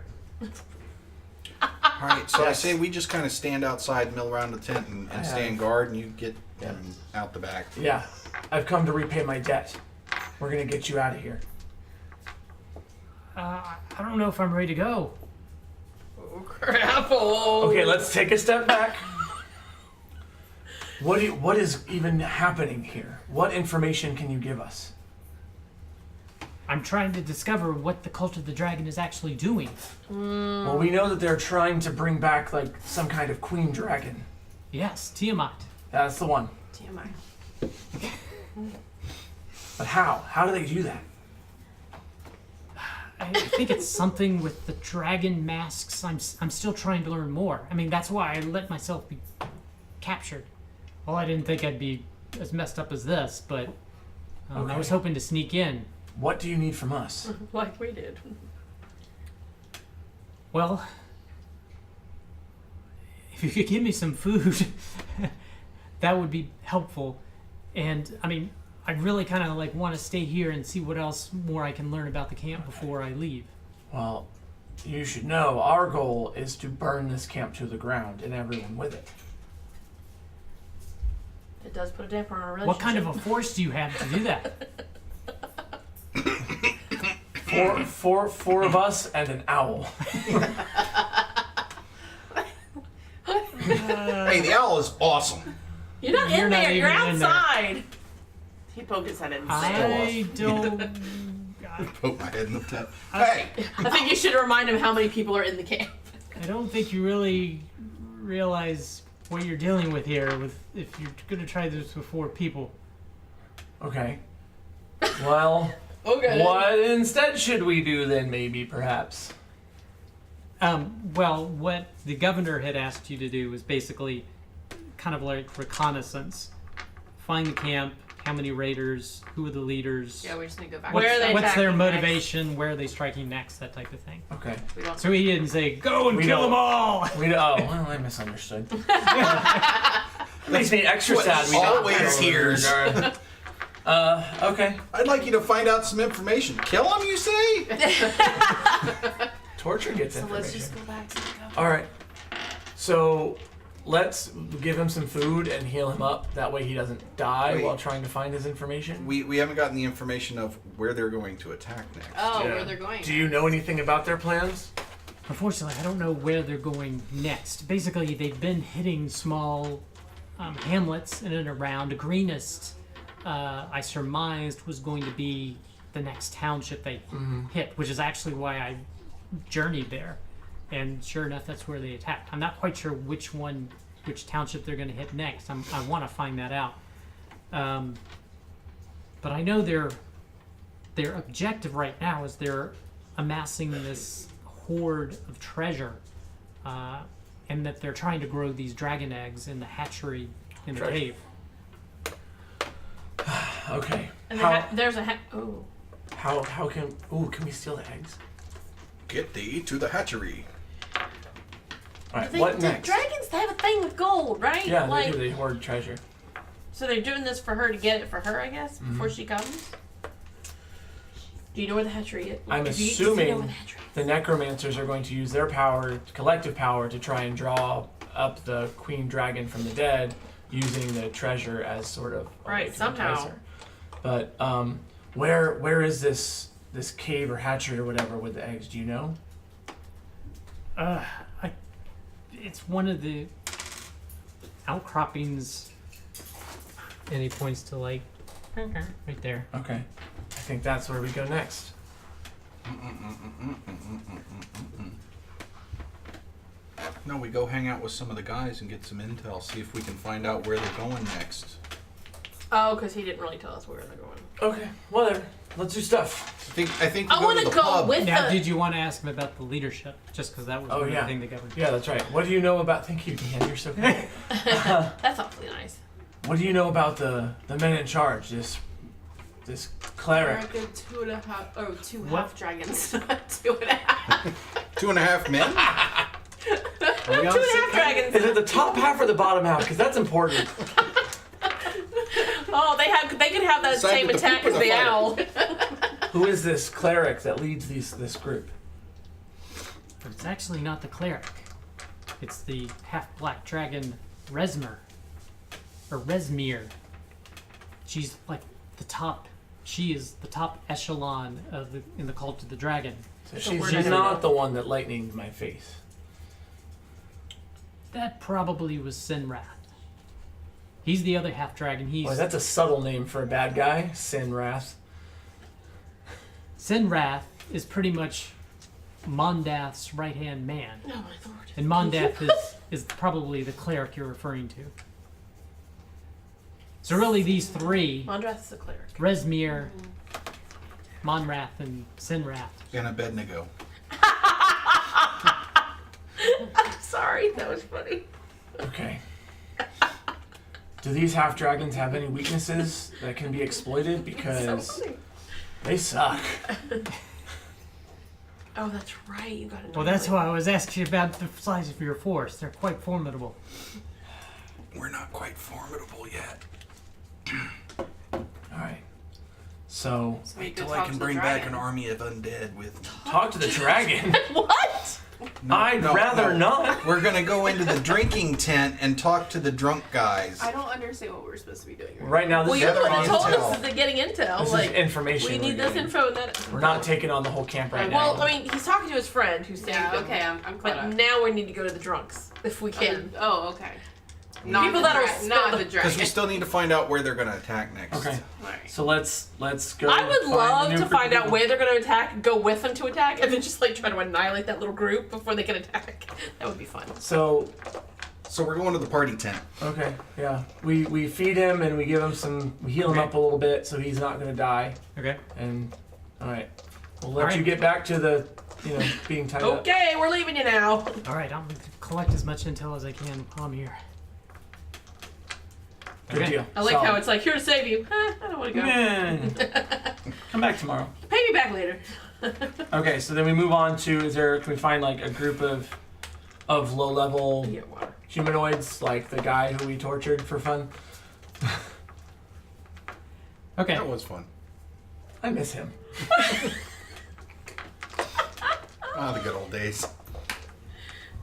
All right, so Yes. I say we just kind of stand outside, mill around the tent, and stand guard, and you get them out the back. Yeah. I've come to repay my debt. We're gonna get you out of here. I don't know if I'm ready to go. Oh, crap. Oh. Okay, let's take a step back. What is even happening here? What information can you give us? I'm trying to discover what the cult of the dragon is actually doing. Well, we know that they're trying to bring back like some kind of queen dragon. Yes, Tiamat. That's the one. Damn I. But how? How do they do that? I think it's something with the dragon masks. I'm still trying to learn more. I mean, that's why I let myself be captured. Well, I didn't think I'd be as messed up as this, but I was hoping to sneak in. What do you need from us? Like we did. Well, if you could give me some food, that would be helpful. And, I mean, I really kind of want to stay here and see what else more I can learn about the camp before I leave. Well, you should know our goal is to burn this camp to the ground and everyone with it. It does put a damper on our relationship. What kind of a force do you have to do that? Four of us and an owl. Hey, the owl is awesome. You're not You're in not there. You're even in there. outside. He poked his head in. I don't... Poke my head in the tent. Hey! I think you should remind him how many people are in the camp. I don't think you really realize what you're dealing with here if you're going to try this with 4 people. Okay. Well, Okay. what instead should we do then, maybe, perhaps? Well, what the governor had asked you to do was basically kind of like reconnaissance. Find the camp. How many raiders? Who are the leaders? Yeah, we just need to go back. Where are they What's their attacking motivation? Where are they striking next? That type of thing. Okay. We don't. So he didn't say, "Go and We kill don't- them all." Oh, well, I misunderstood. It makes me extra sad. We don't always kill them in hears. regard. Okay. I'd like you to find out some information. Kill him, you say? Torture gets So information. let's just go back to the cover. All right. So let's give him some food and heal him up. That way he doesn't die Wait. while trying to find his information. We haven't gotten the information of where they're going to attack next. Oh, Yeah. where they're going. Do you know anything about their plans? Unfortunately, I don't know where they're going next. Basically, they've been hitting small hamlets in and around. Greenest, I surmised, was going to be the next township they hit, which is actually why I journeyed there. And sure enough, that's where they attacked. I'm not quite sure which township they're going to hit next. I want to find that out. But I know their objective right now is they're amassing this horde of treasure, and that they're trying to grow these dragon eggs in the hatchery in the Treasure. cave. Okay. And there's a oh. How can we steal the eggs? Get thee to the hatchery. All right. They, What the next? dragons, they have a thing with gold, right? Yeah, like, they do. They hoard treasure. So they're doing this for her to get it for her, I guess, before she comes. Do you know where the hatchery is? I'm Does he know assuming where the hatchery is? the necromancers are going to use their power, collective power, to try and draw up the queen dragon from the dead, using the treasure as sort of a way Right, to somehow. entice her. But where is this cave or hatchery or whatever with the eggs? Do you know? It's one of the outcroppings, and he points to like right there. Okay, I think that's where we go next. No, we go hang out with some of the guys and get some intel, see if we can find out where they're going next. Oh, because he didn't really tell us where they're going. Okay, whatever. Let's do stuff. I think we I go want to to the go pub. with Now, the. did you want to ask him about the leadership? Just because that was Oh, one of yeah. the thing that governed. Yeah, that's right. What do you know about? Thank you, Dan. You're so kind. That's awfully nice. What do you know about the men in charge? This There cleric. are good 2.5 or two What? half dragons. 2.5. 2.5 men? Are we on 2.5 dragons. Is it the top half or the bottom half? Because that's important. Oh, they could have that Side same with the attack poop or as the the fire? owl. Who is this cleric that leads this group? But it's actually not the cleric. It's the half-black dragon Resmer. Or Resmir. She's like the top. She is the top echelon of in the cult of the dragon. So So she's we're not not gonna- the one that lightninged my face. That probably was Sinrath. He's the other half dragon. He's Boy, that's a subtle name for a bad guy. Sinrath. Sinrath is pretty much Mondath's right-hand man. Oh my lord. And Mondath is probably the cleric you're referring to. So really these three, Mondrath is a cleric. Resmir, Monrath, and Sinrath. And Abednego. I'm sorry, that was funny. Okay. Do these half dragons have any weaknesses that can be exploited? So Because funny. they suck. Oh, that's right. You got to. Well, that's why I was asking about the size of your force. They're quite formidable. We're not quite formidable yet. Alright. So, So we Wait go till I talk can to the bring back dragon. an army of undead with me. talk to the dragon. What? No, I'd no, rather no. not. We're gonna go into the drinking tent and talk to the drunk guys. I don't understand what we're supposed to be doing. Right now, Well, this you're is the one that told intel. us they're getting intel. This like, is information. we we're need this getting. info and that. We're not taking on the whole camp right now. Well, I mean, he's talking to his friend who saved Yeah, him. okay, I'm caught But up. now we need to go to the drunks if we can. Oh, okay. People that'll spill not the- the Because dragon. we still need to find out where they're gonna attack next. Okay. Alright. So let's go. I would find love the new to find group out of where they're going to attack, go with them to attack, and then just like try to annihilate that little group before they can attack. That would be fun. people. So So we're going to the party tent. okay, yeah, we feed him and we give him some. We heal him Okay. up a little bit so he's not gonna die. Okay. And all right, we'll let All you right. get back to the, being tied up. Okay, we're leaving you now. All right, I'll collect as much intel as I can while I'm here. Good Okay. deal. I like how it's like, here to save you. I don't want to go. Yeah. Come back tomorrow. Pay me back later. Okay, so then we move on to, can we find like a group of low level Yeah, water. humanoids, like the guy who we tortured for fun? Okay. That was fun. I miss him. Oh, the good old days.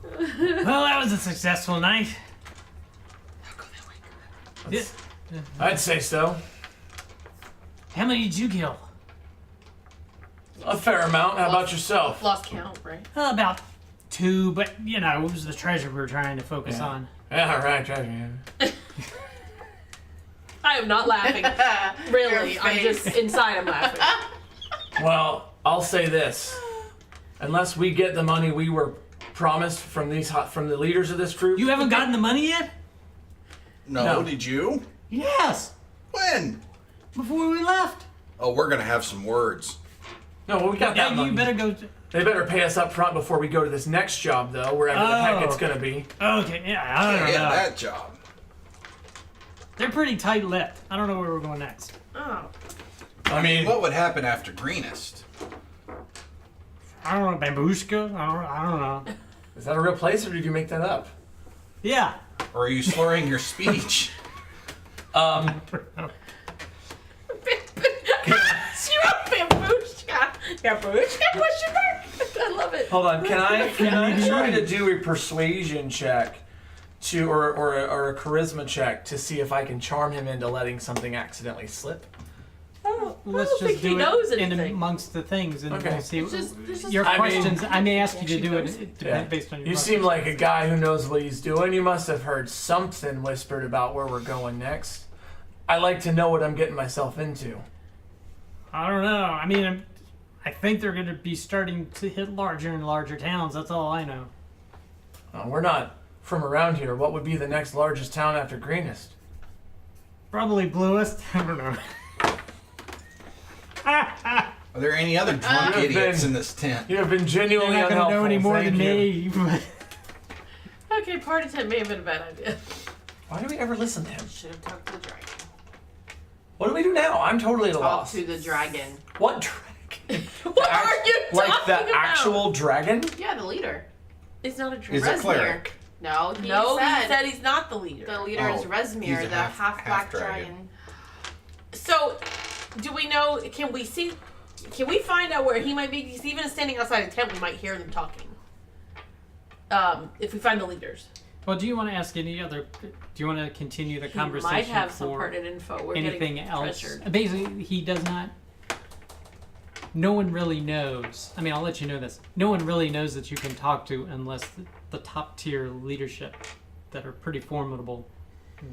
Well, that was a successful night. Yeah. I'd say so. How many did you kill? A fair amount. How about yourself? Lost count, right? About 2, but it was the treasure we were trying to focus Yeah. on. Yeah, right, treasure. I am not laughing. Really, Your I'm face. just inside. I'm laughing. Well, I'll say this: unless we get the money we were promised from the leaders of this group, You haven't gotten the money yet? No, No. did you? Yes. When? Before we left. Oh, we're gonna have some words. no, well, we got that Yeah, money. you better go. They better pay us up front before we go to this next job, though, wherever the heck Oh. it's gonna be. Okay, yeah, I don't Yeah, know. that job. They're pretty tight-lipped. I don't know where we're going next. Oh. I mean, What would happen after Greenest? I don't know, Bambushka? I don't know. is that a real place, or did you make that up? Yeah. Or are you slurring your speech? She wrote Bambushka. Bambushka? Question mark? I love it. Hold on, can I try to do a persuasion check or a charisma check to see if I can charm him into letting something accidentally slip? Oh, I Let's don't just think he do knows it in anything. amongst the things, and Okay. we'll see. It's just Your I mean- questions, I may ask you to Actually do it. knows. It depends based on your You questions. seem like a guy who knows what he's doing. You must have heard something whispered about where we're going next. I like to know what I'm getting myself into. I don't know. I mean, I think they're going to be starting to hit larger and larger towns. That's all I know. We're not from around here. What would be the next largest town after Greenest? Probably bluest. I don't know. Are there any other drunk You've idiots been- in this tent? You have been They're genuinely not going to unhelpful. know any more Thank than you. me. Okay, party tent may have been a bad idea. Why do we ever listen to him? Should have talked to the dragon. What do we do now? I'm totally at a Talk loss. to the dragon. What dragon? What are you Like talking the about? actual dragon? Yeah, the leader. It's not a He's dream. a cleric. No, he No, said, he said he's not the leader. the leader is Oh, Resmir, he's a the half half-black dragon. dragon. So, do we know? Can we see? Can we find out where he might be? Because even standing outside the tent, we might hear them talking. If we find the leaders, Well, do you want to ask any other? Do you want to continue the he conversation might have some for pertinent info. We're anything getting else? pressured. Basically, he does not. No one really knows. I mean, I'll let you know this. No one really knows that you can talk to unless the top tier leadership that are pretty formidable,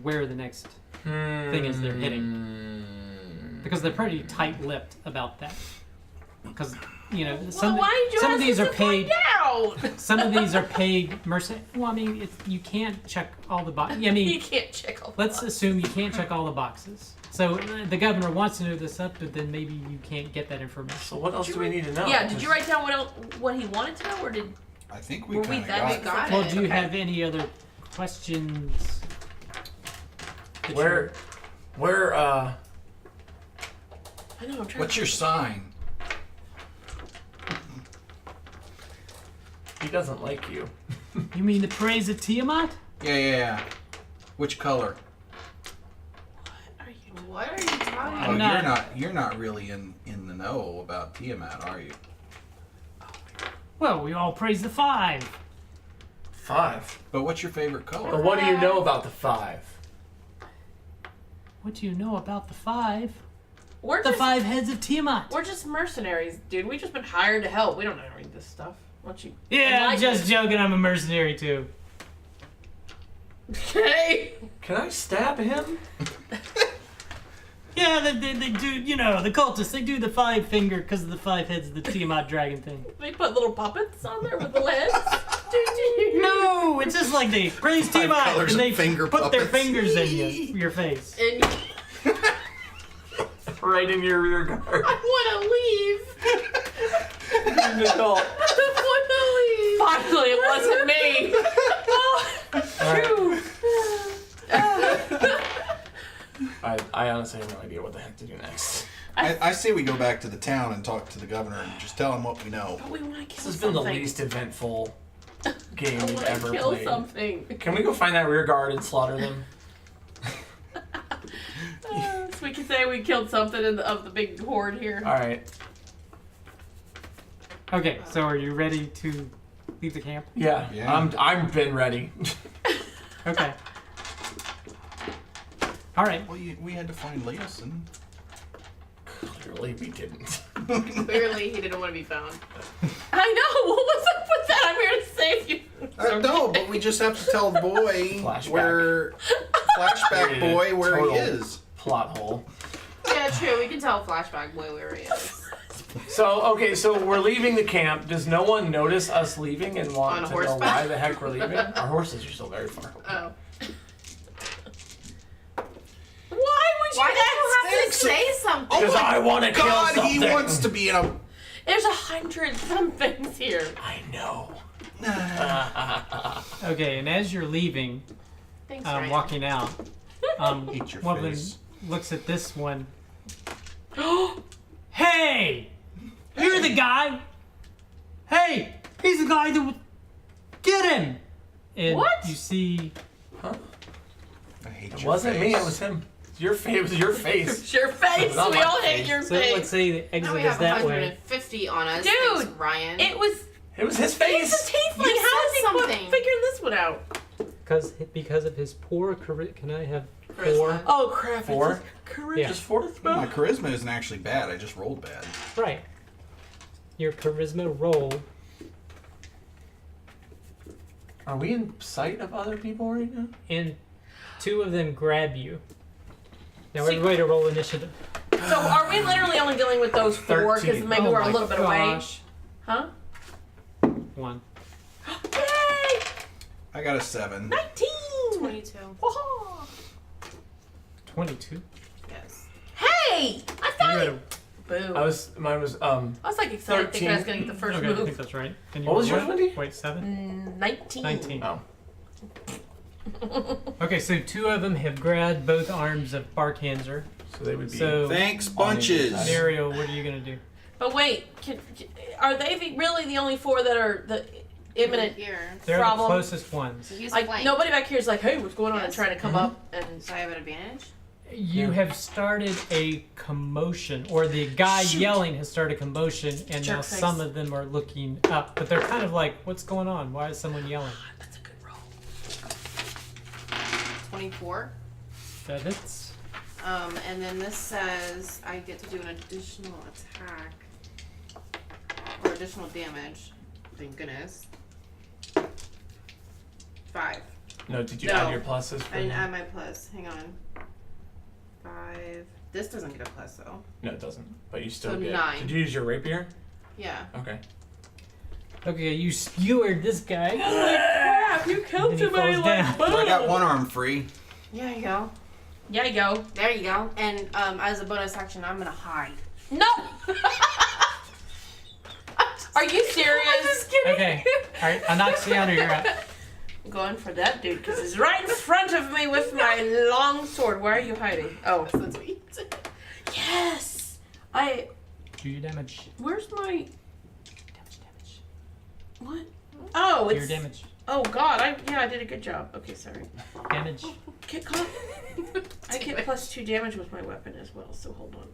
where the next thing is they're hitting. Because they're pretty tight-lipped about that. Because some Well, why did you some ask of these us are to find paid. out? Some of these are paid mercenary. Well, I mean, you can't check all the boxes. I You mean, can't check all. let's assume you can't check all the boxes. So the governor wants to know this up, but then maybe you can't get that information. So what else do we need to know? Yeah, did you write down what he wanted to know, or did? I think we Were we kind of that got big? it. Got Well, it. do you Okay. have any other questions? that Where I know. I'm trying. What's your sign? He doesn't like you. you mean the praise of Tiamat? Yeah. Which color? Are you? What are you talking Oh, about? you're not really in the know about Tiamat, are you? Well, we all praise the 5. 5. But what's your favorite But color? what do you know about the 5? What do you know about the 5? We're The just 5 heads of Tiamat. we're just mercenaries, dude. We've just been hired to help. We don't know how to read this stuff. What you? Yeah, I'm Enlighten just us. joking. I'm a mercenary too. Okay. Can I stab him? Yeah, they do. The cultists. They do the 5 finger because of the 5 heads of the Tiamat dragon thing. They put little puppets on there with the legs. No, it's just like they praise Five Tiamat colors and of they finger put their puppets. fingers in your face. And Right in your rear guard. I want to leave. Adult. I want to leave. Finally, it wasn't me. Oh, All right. phew. I honestly have no idea what the heck to do next. I say we go back to the town and talk to the governor and just tell him what we know. But we want to kill This has something. been the least eventful game I we've want ever to kill played. something. Can we go find that rear guard and slaughter them? So we can say we killed something of the big horde here. Alright. Okay, so are you ready to leave the camp? Yeah. Yeah. I'm been ready. Okay. All right. Well, we had to find Leosin. Clearly we didn't. Clearly, he didn't want to be found. I know. What was up with that? I'm here to save you. No, but we just have to tell the boy Flashback. where flashback boy where Total he is. Plot hole. Yeah, true. We can tell Flashback Boy where he is. So, okay, so we're leaving the camp. Does no one notice us leaving and want On to know horseback? why the heck we're leaving? Our horses are still very far away. Oh. Why would you Why did ask? you have to say something? Because I want to kill God, something. he wants to be in a. There's 100 somethings here. I know. Okay, and as you're leaving, Thanks, Ryan. walking out, Eat your one of them face. looks at this one. Hey! You're the guy! Hey! He's the guy that would get him! And What? you see... I hate It your wasn't face. me, it was him. Your face, it was your face. It's your face. Not We my all hate face. your So face. let's say the Now exit we is have that way. 150 on us. Dude, Thanks, Ryan. It was. It was his He's face. a tiefling. You How is said he something. figuring this one out? Because of his poor charisma. Can I have Charisma. 4? Oh crap! Four? It's just charisma. Yeah. Just fourth? My charisma isn't actually bad. I just rolled bad. Right. Your charisma roll. Are we in sight of other people right now? And 2 of them grab you. Now See- everybody roll initiative. So are we literally only dealing with those 4? Because 13. maybe Oh we're a my little bit away. gosh. Huh? 1. Yay! I got a 7. 19. 22. Whoa. 22. Yes. Hey! I thought You had it. Boo. Mine was, I was like excited thinking I was gonna get the first okay, I think move. that's right. And you What was were yours, Wendy? Wait, 7? 19. 19. oh. Okay, so 2 of them have grabbed both arms of Barkhanzer. So they would be. So, Thanks, On bunches. the inside. Mario, what are you going to do? But wait, are they really the only 4 that are the imminent? Here. They're Problem. the closest ones. So he's Like flanked. nobody back here is like, hey, what's going on? And Yes. trying to come up and. So I have an advantage? You have started a commotion, or the guy Shoot. yelling has started a commotion, and now Jerkface. some of them are looking up. But they're kind of like, what's going on? Why is someone yelling? That's a good roll. 24. That it's And then this says I get to do an additional attack. Or additional damage. Thank goodness. 5. No, did you No. add your pluses? For I didn't him? add my plus. Hang on. 5. This doesn't get a plus though. No, it doesn't. But you still So get. 9. Did you use your rapier? Yeah. Okay. okay. You skewered this guy. Crap, you killed And he somebody falls like down. boom. I got one arm free. There you go. Yeah, you go. There you go. And as a bonus action, I'm gonna hide. No. Are you serious? I'm just kidding. Okay. All right, Anaxiana, you're up. I'm going for that dude because he's right in front of me with my long sword. Where are you hiding? Oh, That's what you said. yes. Do your damage. Where's my damage? What? Oh, Do it's. your damage. Oh God, I did a good job. Okay, sorry. Damage. Get caught. I get +2 damage with my weapon as well. So hold on.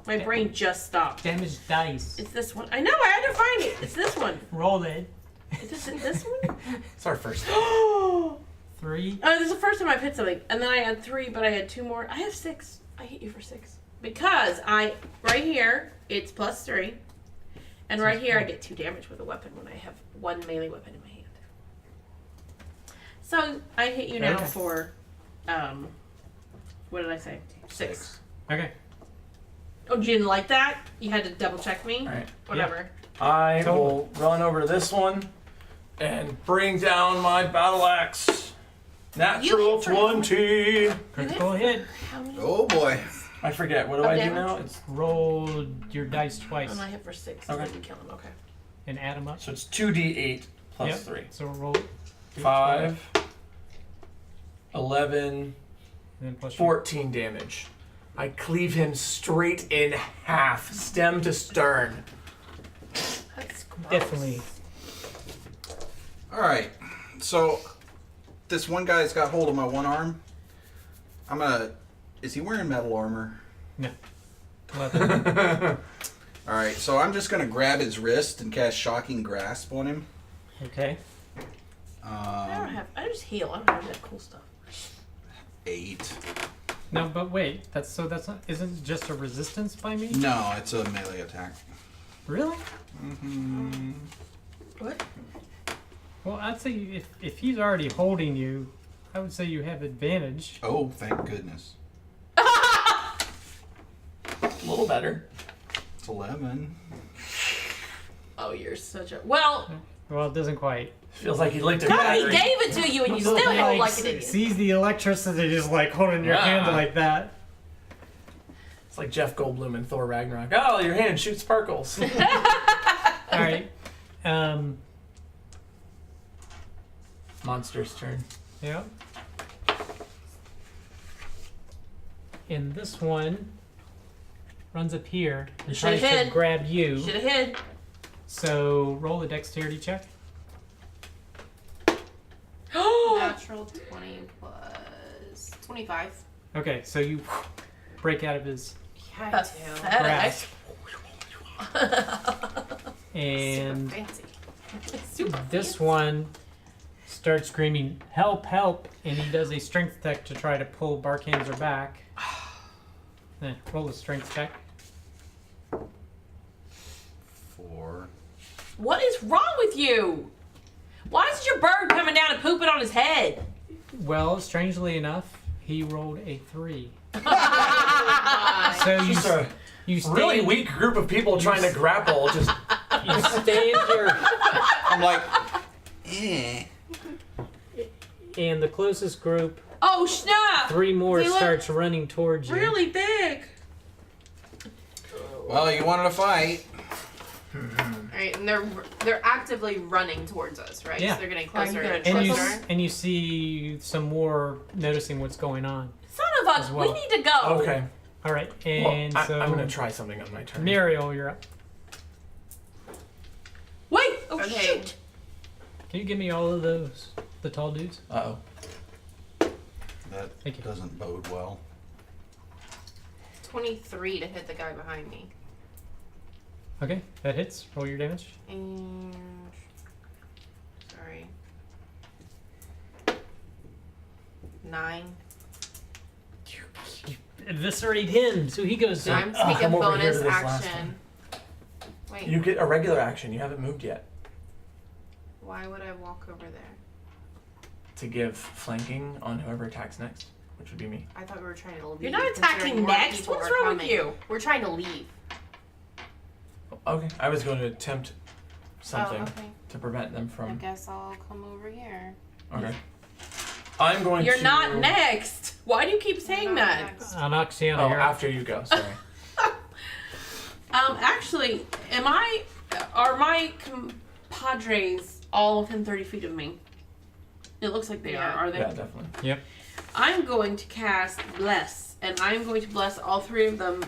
My brain just stopped. Damage dice. It's this one. I know. I had to find it. It's this one. Roll it. Is it this one? It's our first. Oh, 3. this is the first time I've hit something, and then I had 3, but I had 2 more. I have 6. I hit you for 6 because right here it's +3, and right here I get 2 damage with a weapon when I have 1 melee weapon in my hand. So I hit you now Okay. for, what did I say? 6. Okay. Oh, you didn't like that? You had to double check me. Alright. Whatever. I Totally. will run over to this one and bring down my battle axe. Natural hit for 20. Critical hit. How many? Oh boy. I forget. What do Oh, I do damage? now? It's Roll your dice twice And I hit for 6. Okay. So you kill him. Okay. and add them up. so it's 2d8 plus Yep. 3. So roll 5, 11, and then plus 14 damage. I cleave him straight in half, stem to stern. That's gross. Definitely. All right. So this one guy's got hold of my one arm. Is he wearing metal armor? No. All right. So I'm just gonna grab his wrist and cast Shocking Grasp on him. Okay. I just heal. I don't have that cool stuff. 8. No, but wait. That's not. Isn't it just a resistance by me? No, it's a melee attack. Really? Mm-hmm. What? Well, I'd say if he's already holding you, I would say you have advantage. Oh, thank goodness. A little better. It's 11. Oh, you're such a well. Well, it doesn't quite. Feels like he licked a God, he battery. gave it to you, and you still hold like an idiot. Sees the electricity just like holding your hand like that. It's like Jeff Goldblum in Thor Ragnarok. Oh, your hand shoots sparkles. All right. Monster's turn. Yeah. And this one runs up here and Should've tries to hid. grab you. Should have hid. So roll a dexterity check. Natural 20 plus 25. Okay, so you break out of his Pathetic. and Super fancy. Super this fancy. one starts screaming, "Help, help!" And he does a strength check to try to pull Barkanzer back. Roll a strength check. 4. What is wrong with you? Why is your bird coming down and pooping on his head? Well, strangely enough, he rolled a 3. So Just a you really stand, weak group of people trying to grapple. Just you stand here, I'm like, eh. and the closest group, Oh snap! 3 more, They look starts running towards you. Really big. Well, you wanted to fight. Alright, and they're actively running towards us, right? Yeah. So they're getting Are you closer gonna and trip closer. us? And you see some more noticing what's going on. Son of a, As well. we need to go. okay. All right, Well, and so I'm gonna try something on my turn. Muriel, you're up. Wait! Oh Okay. shoot! Can you give me all of those, the tall dudes? Uh-oh. That Thank you. doesn't bode well. 23 to hit the guy behind me. Okay, that hits. Roll your damage. And sorry. 9. You eviscerate him, so he goes So down. I'm taking I'm over here bonus to this last action. Wait, You get a regular action. You haven't moved yet. why would I walk over there? To give flanking on whoever attacks next, which would be me. I thought we were trying to leave. You're not attacking considering more next. people What's are wrong with coming. you? We're trying to leave. Okay. I was going to attempt something Oh, okay. to prevent them I from. guess I'll come over here. Okay. I'm going You're to. not next. Why do you keep saying Not that? next. Anoxiana, Oh, you're up. after you go. Sorry. Actually, are my compadres all within 30 feet of me? It looks like they Yeah. are they? Yeah, definitely. Yep. I'm going to cast Bless, and I'm going to bless all 3 of them.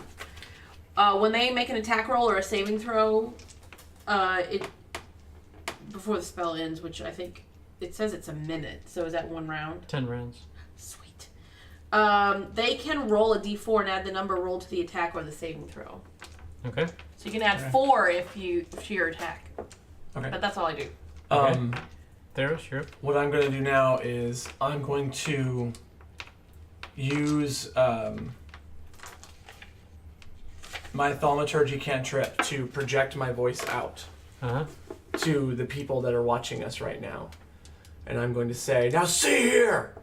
When they make an attack roll or a saving throw, before the spell ends, which I think it says it's a minute, so is that 1 round? 10 rounds. Sweet. They can roll a d4 and add the number rolled to the attack or the saving throw. Okay. So you can add Okay. 4 to your attack. Okay. But that's all I do. Theros, you're up. What I'm going to do now is I'm going to use my thaumaturgy cantrip to project my voice out Uh-huh. to the people that are watching us right now. And I'm going to say, now see here!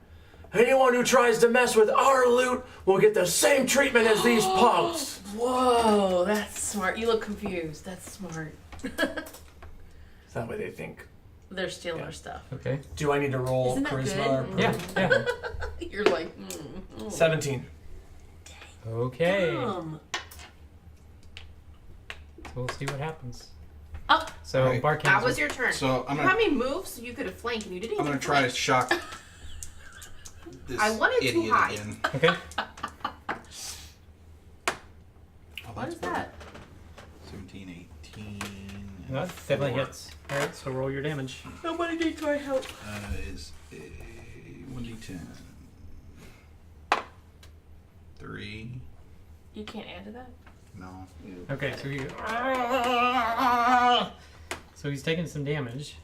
Anyone who tries to mess with our loot will get the same treatment as these punks! Whoa, that's smart. You look confused. That's smart. So that way they think. They're stealing Yeah. our stuff. Okay. Do I need to roll Isn't that charisma? good? Or Yeah, yeah. You're like, 17. Okay. Dumb. So we'll see what happens. Oh. So Alright. Barkanzer. That was your turn. So I'm You gonna had me move so you could have flanked, and you didn't I'm even gonna try to flank. shock this I wanted too idiot high. again. Okay. What is that? 17, 18. That and definitely 4. hits. Alright, so roll your damage. Nobody needs my help. Is a 1d10. 3. You can't add to that? No. Okay, so you. So he's taking some damage.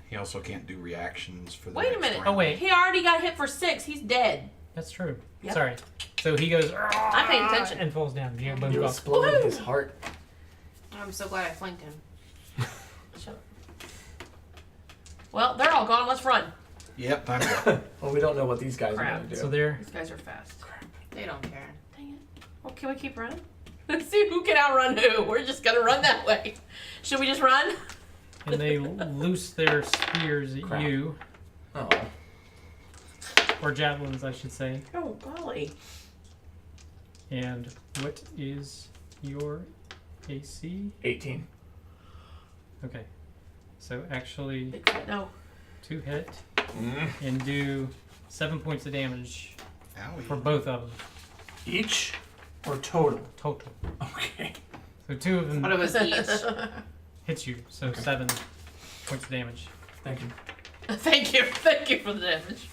He also can't do reactions for the Wait a next minute. round. Oh, wait. He already got hit for 6. He's dead. That's true. Yep. Sorry. So he goes. I'm paying attention. And falls down. You both You go. exploded his heart. I'm so glad I flanked him. Shut up. Well, they're all gone. Let's run. Yep, time to go. Well, we don't know what these guys Crap. are going to do. So there. These guys are fast. They don't care. Dang it. Well, can we keep running? Let's see who can outrun who. We're just going to run that way. Should we just run? And they loose their spears at Crap. you. Oh. Or javelins, I should say. Oh, golly. And what is your AC? 18. Okay. So actually, Big fat no. 2 hit and do 7 points of damage Owie. for both of them Each or total? total. Okay. So 2 of them But it was each. hits you, so 7 points of damage. Thank you. Thank you. Thank you for the damage.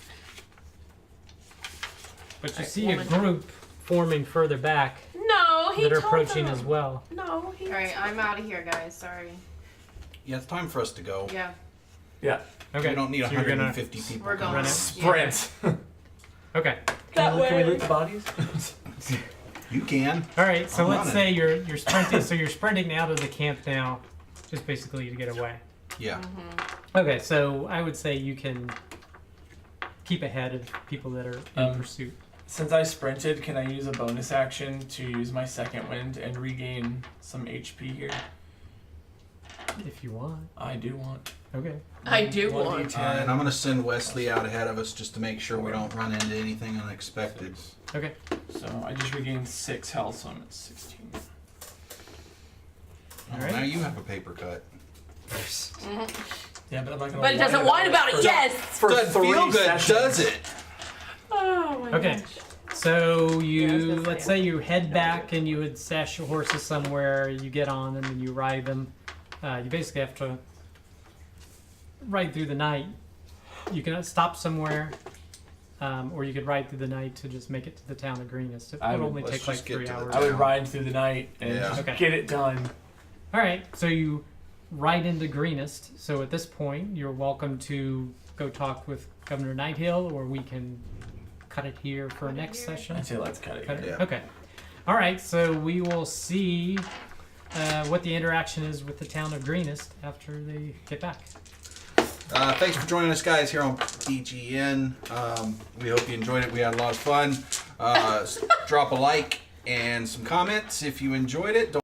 But you Alright, see woman. a group forming further back No, he that are told approaching them. as well. No, he. Alright, I'm out of here, guys. Sorry. Yeah, it's time for us to go. Yeah. Yeah. Okay. We don't need so you're gonna 150 people. We're going. Run it. Sprint. Okay. That Can we way. loot the bodies? You can. All right. So I'm let's running. say you're sprinting. So you're sprinting out of the camp now, just basically to get away. Yeah. Okay. So I would say you can keep ahead of people that are in pursuit. Since I sprinted, can I use a bonus action to use my second wind and regain some HP here? If you want. I do want. Okay. I do 1d10. want. And I'm going to send Wesley out ahead of us just to make sure we don't run into anything unexpected. Okay. So I just regained 6 health, so I'm at 16. Oh, right. now you have a paper cut. Yeah, but I'm not gonna. But it doesn't whine about it. for- Yes. For Doesn't 3 feel good, sessions. does it? Oh my Okay. gosh. So Yeah, I was you gonna let's say, say you head back and you would stash your horses somewhere. You get on them and you ride them. You basically have to ride through the night. You can stop somewhere, or you could ride through the night to just make it to the town of Greenest. It I would would- only let's take like just get 3 to the hours. I would town. ride through the night and Yeah. just Okay. get it done. All right, so you ride into Greenest. So at this point, you're welcome to go talk with Governor Nighthill, or we can cut it here for Cut it next here? session. I'd say let's cut it. Cut it? here. Yeah. Okay. All right, so we will see what the interaction is with the town of Greenest after they get back. Thanks for joining us, guys, here on BGN. We hope you enjoyed it. We had a lot of fun. Drop a like and some comments if you enjoyed it. Don't